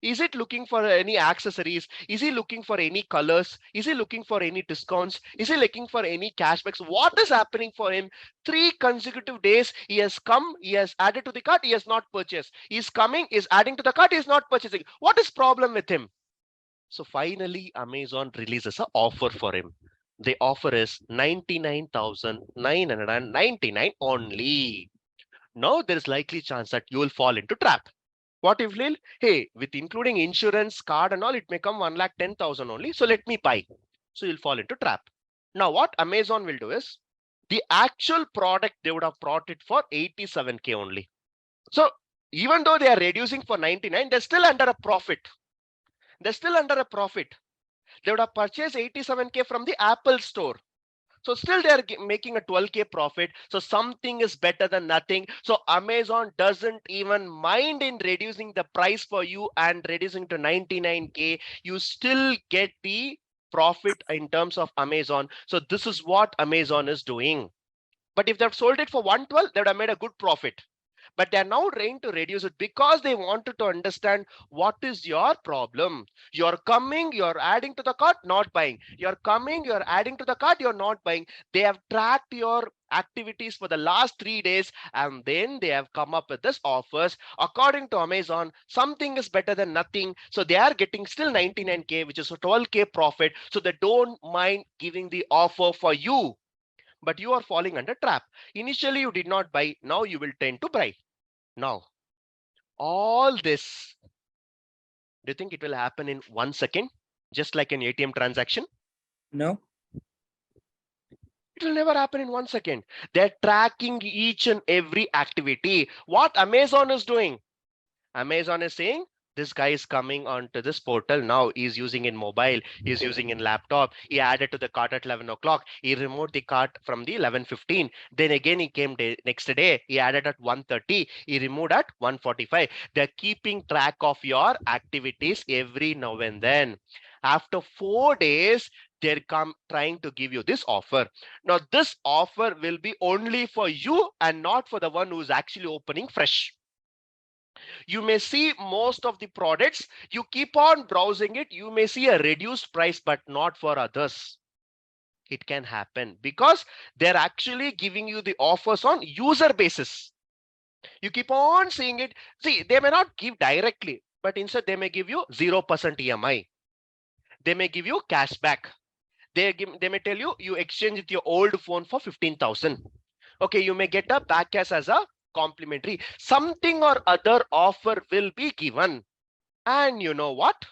Is it looking for any accessories? Is he looking for any colors? Is he looking for any discounts? Is he looking for any cashbacks? What is happening for him? 3 consecutive days he has come, he has added to the cart, he has not purchased. He's coming, is adding to the cart, he is not purchasing. What is problem with him? So finally Amazon releases an offer for him. The offer is 99,999 only. Now there is likely chance that you will fall into trap. What if, Lil? Hey, with including insurance, card and all, it may come 1,10,000 only. So let me buy. So you'll fall into trap. Now what Amazon will do is the actual product they would have brought it for 87K only. So even though they are reducing for 99, they're still under a profit. They're still under a profit. They would have purchased 87K from the Apple store. So still they are making a 12K profit. So something is better than nothing. So Amazon doesn't even mind in reducing the price for you and reducing to 99K. You still get the profit in terms of Amazon. So this is what Amazon is doing. But if they've sold it for 112, they would have made a good profit. But they're now trying to reduce it because they wanted to understand what is your problem. You're coming, you're adding to the cart, not buying. You're coming, you're adding to the cart, you're not buying. They have tracked your activities for the last 3 days and then they have come up with this offers. According to Amazon, something is better than nothing. So they are getting still 99K, which is a 12K profit. So they don't mind giving the offer for you. But you are falling under trap. Initially, you did not buy. Now you will tend to buy. Now, all this, do you think it will happen in 1 second? Just like an ATM transaction? No. It will never happen in 1 second. They're tracking each and every activity. What Amazon is doing? Amazon is saying, this guy is coming onto this portal now. He's using in mobile, he's using in laptop. He added to the cart at 11 o'clock. He removed the cart from the 11:15. Then again, he came next day. He added at 1:30. He removed at 1:45. They're keeping track of your activities every now and then. After 4 days, they're trying to give you this offer. Now, this offer will be only for you and not for the one who's actually opening fresh. You may see most of the products, you keep on browsing it, you may see a reduced price, but not for others. It can happen because they're actually giving you the offers on user basis. You keep on seeing it. See, they may not give directly, but instead they may give you 0% EMI. They may give you cashback. They may tell you, you exchange with your old phone for 15,000. Okay, you may get a back cash as a complimentary. Something or other offer will be given. And you know what?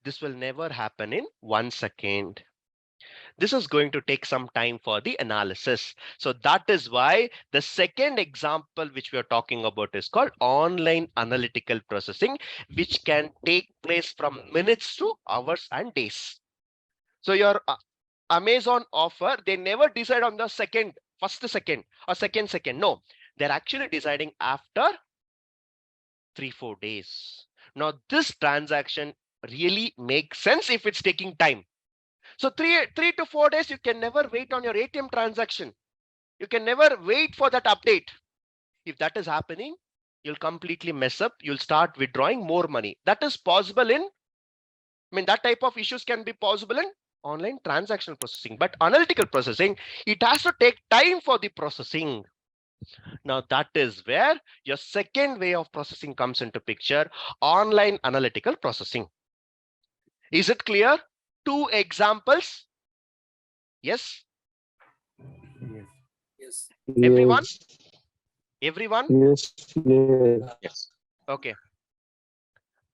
This will never happen in 1 second. This is going to take some time for the analysis. So that is why the second example which we are talking about is called online analytical processing, which can take place from minutes to hours and days. So your Amazon offer, they never decide on the first second or second. No, they're actually deciding after 3-4 days. Now this transaction really make sense if it's taking time. So 3 to 4 days, you can never wait on your ATM transaction. You can never wait for that update. If that is happening, you'll completely mess up. You'll start withdrawing more money. That is possible in, that type of issues can be possible in online transactional processing, but analytical processing, it has to take time for the processing. Now that is where your second way of processing comes into picture, online analytical processing. Is it clear? 2 examples. Yes. Yes. Everyone? Everyone? Yes. Yes. Okay.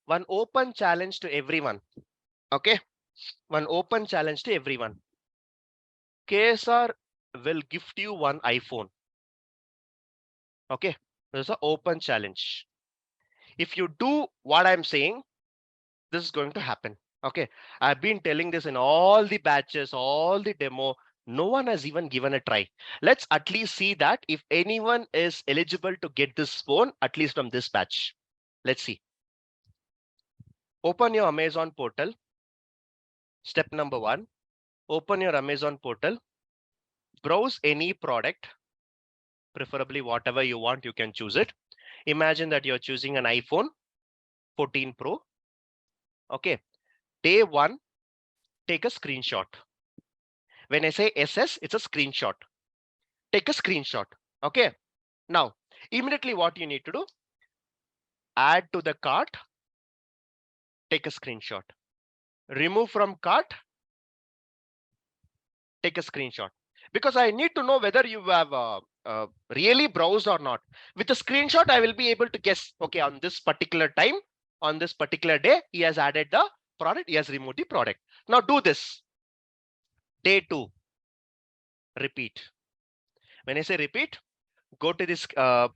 One open challenge to everyone. Okay. One open challenge to everyone. KSR will gift you one iPhone. Okay. There's an open challenge. If you do what I'm saying, this is going to happen. Okay. I've been telling this in all the batches, all the demo. No one has even given a try. Let's at least see that if anyone is eligible to get this phone, at least from this batch. Let's see. Open your Amazon portal. Step number 1, open your Amazon portal. Browse any product, preferably whatever you want, you can choose it. Imagine that you're choosing an iPhone 14 Pro. Okay. Day 1, take a screenshot. When I say SS, it's a screenshot. Take a screenshot. Okay. Now, immediately what you need to do, add to the cart, take a screenshot. Remove from cart, take a screenshot. Because I need to know whether you have really browsed or not. With a screenshot, I will be able to guess, okay, on this particular time, on this particular day, he has added the product, he has removed the product. Now do this. Day 2, repeat. When I say repeat, go to this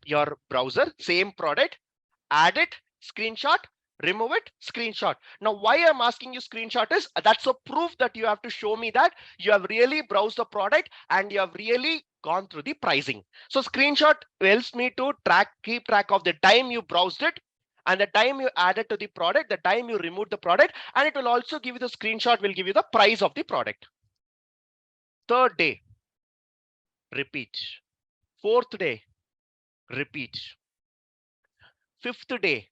your browser, same product, add it, screenshot, remove it, screenshot. Now why I'm asking you screenshot is that's a proof that you have to show me that you have really browsed the product and you have really gone through the pricing. So screenshot helps me to keep track of the time you browsed it and the time you added to the product, the time you removed the product, and it will also give you the screenshot will give you the price of the product. Third day, repeat. Fourth day, repeat. Fifth day,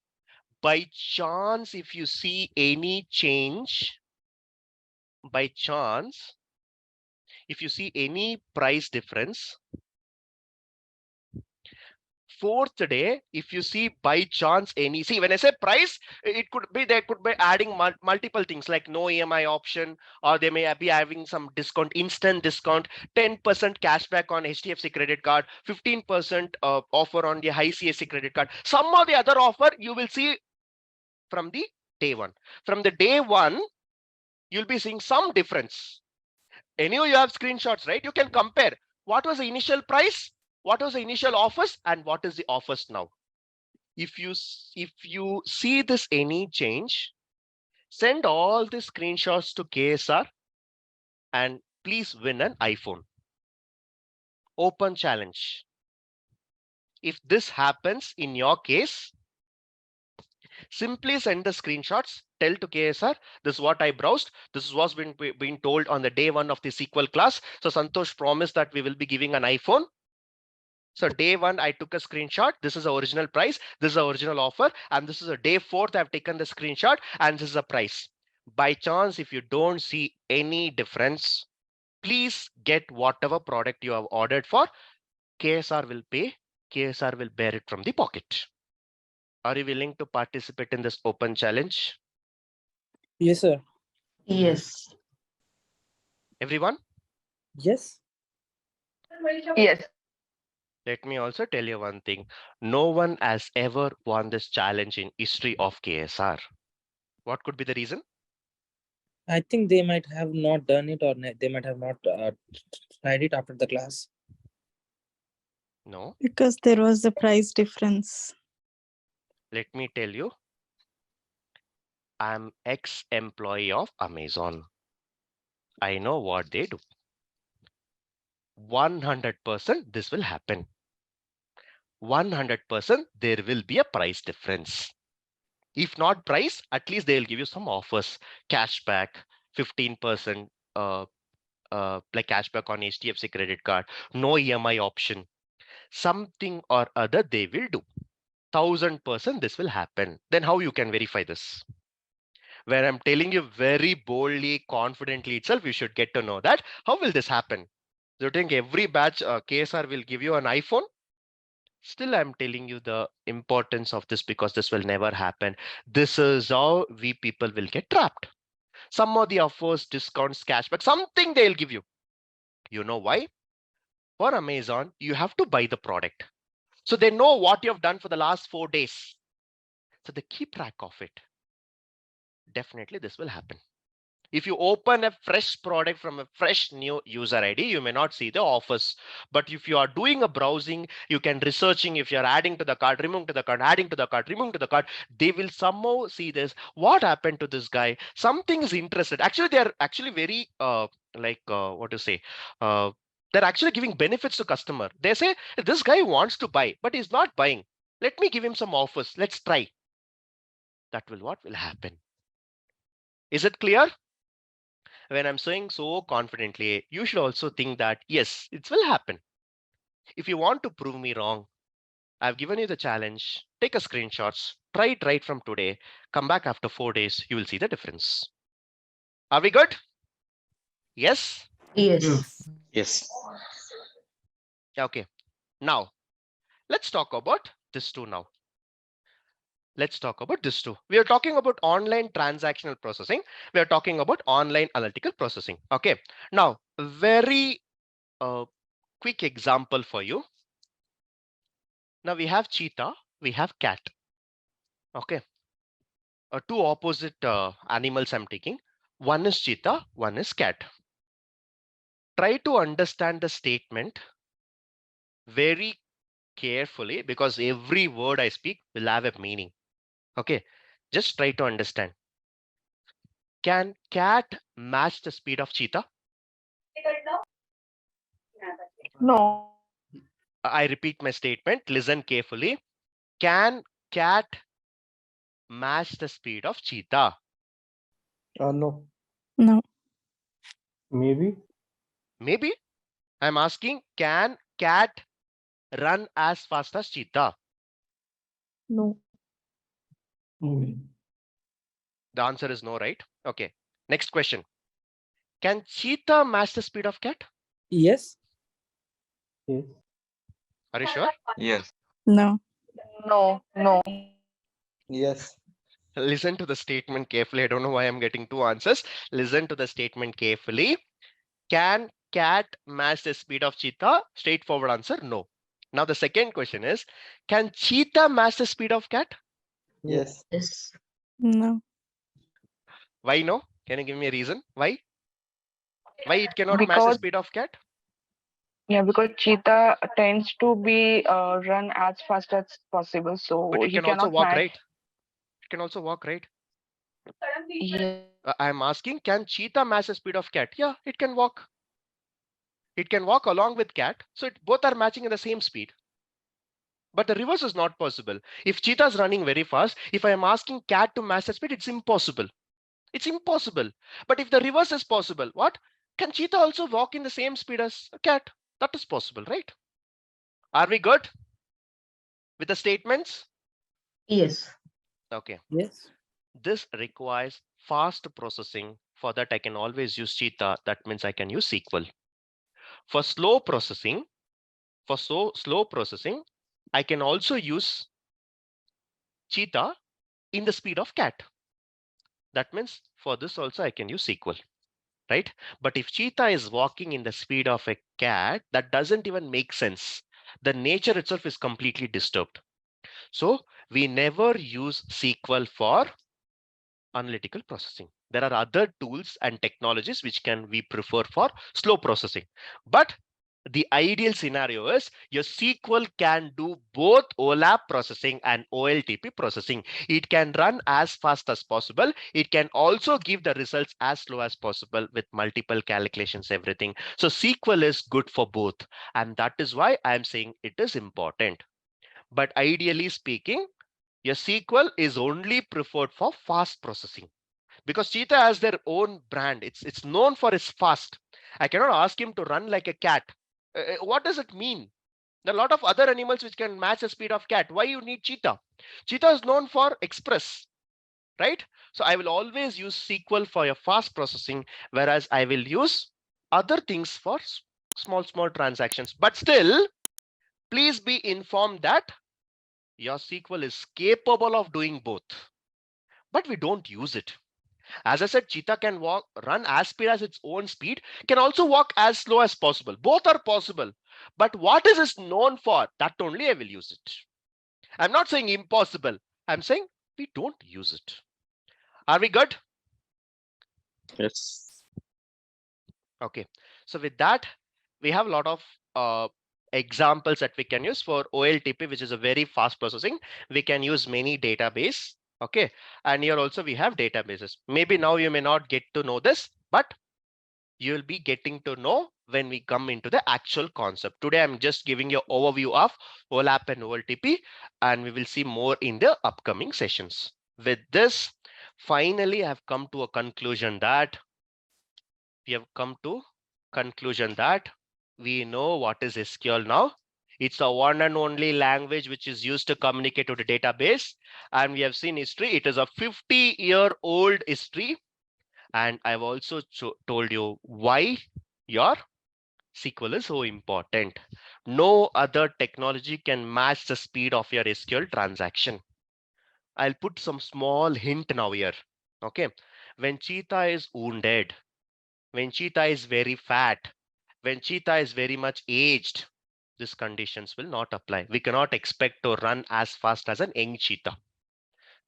by chance, if you see any change, by chance, if you see any price difference, fourth day, if you see by chance any, see when I say price, it could be, they could be adding multiple things like no EMI option, or they may be having some discount, instant discount, 10% cashback on HDFC credit card, 15% offer on the high CSC credit card. Some of the other offer you will see from the day 1. From the day 1, you'll be seeing some difference. Anyway, you have screenshots, right? You can compare what was the initial price, what was the initial offers, and what is the offers now. If you see this any change, send all the screenshots to KSR and please win an iPhone. Open challenge. If this happens in your case, simply send the screenshots, tell to KSR, this is what I browsed. This is what's been told on the day 1 of the SQL class. So Santosh promised that we will be giving an iPhone. So day 1, I took a screenshot. This is the original price. This is the original offer. And this is a day 4th, I've taken the screenshot and this is the price. By chance, if you don't see any difference, please get whatever product you have ordered for. KSR will pay. KSR will bear it from the pocket. Are you willing to participate in this open challenge? Yes, sir. Yes. Everyone? Yes. Yes. Let me also tell you one thing. No one has ever won this challenge in history of KSR. What could be the reason? I think they might have not done it, or they might have not tried it after the class. No. Because there was a price difference. Let me tell you. I'm ex-employee of Amazon. I know what they do. 100% this will happen. 100% there will be a price difference. If not price, at least they'll give you some offers, cashback, 15% like cashback on HDFC credit card, no EMI option, something or other they will do. 1000% this will happen. Then how you can verify this? Where I'm telling you very boldly, confidently itself, you should get to know that. How will this happen? Do you think every batch KSR will give you an iPhone? Still, I'm telling you the importance of this because this will never happen. This is how we people will get trapped. Some of the offers, discounts, cashback, something they'll give you. You know why? For Amazon, you have to buy the product. So they know what you have done for the last 4 days. So they keep track of it. Definitely this will happen. If you open a fresh product from a fresh new user ID, you may not see the offers. But if you are doing a browsing, you can researching, if you're adding to the cart, removing to the cart, adding to the cart, removing to the cart, they will somehow see this. What happened to this guy? Something is interested. Actually, they are actually very what to say? They're actually giving benefits to customer. They say, this guy wants to buy, but he's not buying. Let me give him some offers. Let's try. That will what will happen. Is it clear? When I'm saying so confidently, you should also think that, yes, it will happen. If you want to prove me wrong, I've given you the challenge. Take a screenshots, try it right from today. Come back after 4 days, you will see the difference. Are we good? Yes? Yes. Yes. Okay. Now, let's talk about this too now. Let's talk about this too. We are talking about online transactional processing. We are talking about online analytical processing. Okay. Now, very quick example for you. Now we have Cheetah, we have cat. Okay. Two opposite animals I'm taking. One is Cheetah, one is cat. Try to understand the statement very carefully because every word I speak will have a meaning. Okay. Just try to understand. Can cat match the speed of cheetah? No. I repeat my statement. Listen carefully. Can cat match the speed of cheetah? No. No. Maybe. Maybe. I'm asking, can cat run as fast as cheetah? No. Okay. The answer is no, right? Okay. Next question. Can cheetah match the speed of cat? Yes. Yes. Are you sure? Yes. No. No. No. Yes. Listen to the statement carefully. I don't know why I'm getting two answers. Listen to the statement carefully. Can cat match the speed of cheetah? Straightforward answer, no. Now the second question is, can cheetah match the speed of cat? Yes. Yes. No. Why no? Can you give me a reason? Why? Why it cannot match the Because speed of cat? because cheetah tends to be run as fast as possible, so But it he can also cannot walk, match. right? It can also walk, right? Yeah. I'm asking, can cheetah match the speed of cat? Yeah, it can walk. It can walk along with cat. So both are matching at the same speed. But the reverse is not possible. If cheetah is running very fast, if I am asking cat to match the speed, it's impossible. It's impossible. But if the reverse is possible, what? Can cheetah also walk in the same speed as a cat? That is possible, right? Are we good with the statements? Yes. Okay. Yes. This requires fast processing. For that, I can always use Cheetah. That means I can use SQL. For slow processing, I can also use Cheetah in the speed of cat. That means for this also I can use SQL, right? But if Cheetah is walking in the speed of a cat, that doesn't even make sense. The nature itself is completely disturbed. So we never use SQL for analytical processing. There are other tools and technologies which can we prefer for slow processing. But the ideal scenario is your SQL can do both OLAP processing and OLTP processing. It can run as fast as possible. It can also give the results as slow as possible with multiple calculations, everything. So SQL is good for both. And that is why I'm saying it is important. But ideally speaking, Your SQL is only preferred for fast processing because Cheetah has their own brand. It's known for its fast. I cannot ask him to run like a cat. What does it mean? There are a lot of other animals which can match the speed of cat. Why you need Cheetah? Cheetah is known for express, right? So I will always use SQL for your fast processing, whereas I will use other things for small transactions. But still, please be informed that your SQL is capable of doing both, but we don't use it. As I said, Cheetah can run as speed as its own speed, can also walk as slow as possible. Both are possible. But what is it known for? That only I will use it. I'm not saying impossible. I'm saying we don't use it. Are we good? Yes. Okay. So with that, we have a lot of examples that we can use for OLTP, which is a very fast processing. We can use many database. Okay. And here also we have databases. Maybe now you may not get to know this, but you'll be getting to know when we come into the actual concept. Today, I'm just giving you an overview of OLAP and OLTP, and we will see more in the upcoming sessions. With this, finally, I've come to a conclusion that we know what is SQL now. It's a one and only language which is used to communicate to the database. And we have seen history. It is a 50-year-old history. And I've also told you why your SQL is so important. No other technology can match the speed of your SQL transaction. I'll put some small hint now here. Okay. When Cheetah is wounded, when Cheetah is very fat, when Cheetah is very much aged, these conditions will not apply. We cannot expect to run as fast as an young Cheetah.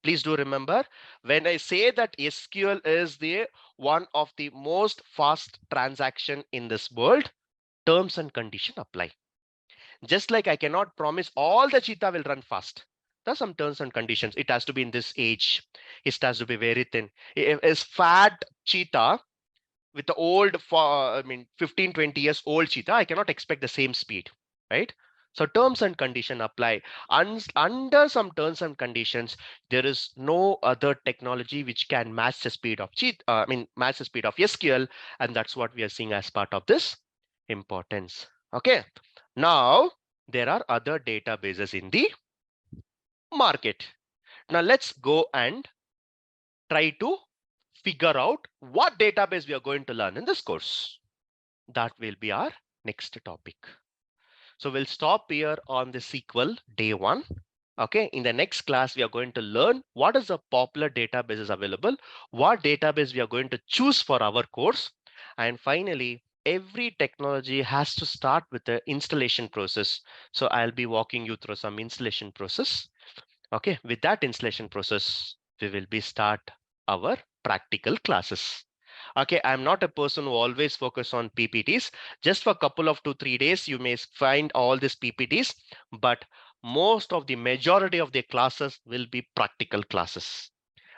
Please do remember, when I say that SQL is the one of the most fast transaction in this world, terms and condition apply. Just like I cannot promise all the Cheetah will run fast. There's some terms and conditions. It has to be in this age. It has to be very thin. If it's fat Cheetah with the old, 15, 20 years old Cheetah, I cannot expect the same speed, right? So terms and condition apply. Under some terms and conditions, there is no other technology which can match the speed of match the speed of SQL, and that's what we are seeing as part of this importance. Okay. Now there are other databases in the market. Now let's go and try to figure out what database we are going to learn in this course. That will be our next topic. So we'll stop here on the SQL day 1. Okay, in the next class, we are going to learn what is the popular databases available, what database we are going to choose for our course. And finally, every technology has to start with the installation process. So I'll be walking you through some installation process. Okay, with that installation process, we will be start our practical classes. Okay, I'm not a person who always focus on PPTs. Just for a couple of 2-3 days, you may find all these PPTs, but most of the majority of the classes will be practical classes.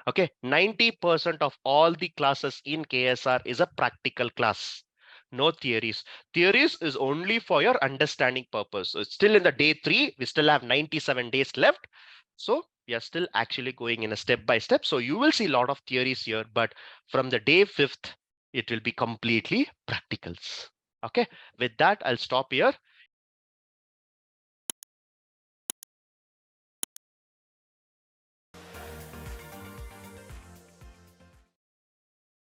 Okay, 90% of all the classes in KSR is a practical class. No theories. Theories is only for your understanding purpose. So it's still in the day 3. We still have 97 days left. So we are still actually going in a step by step. So you will see a lot of theories here, but from the day 5th, it will be completely practicals. Okay, with that, I'll stop here.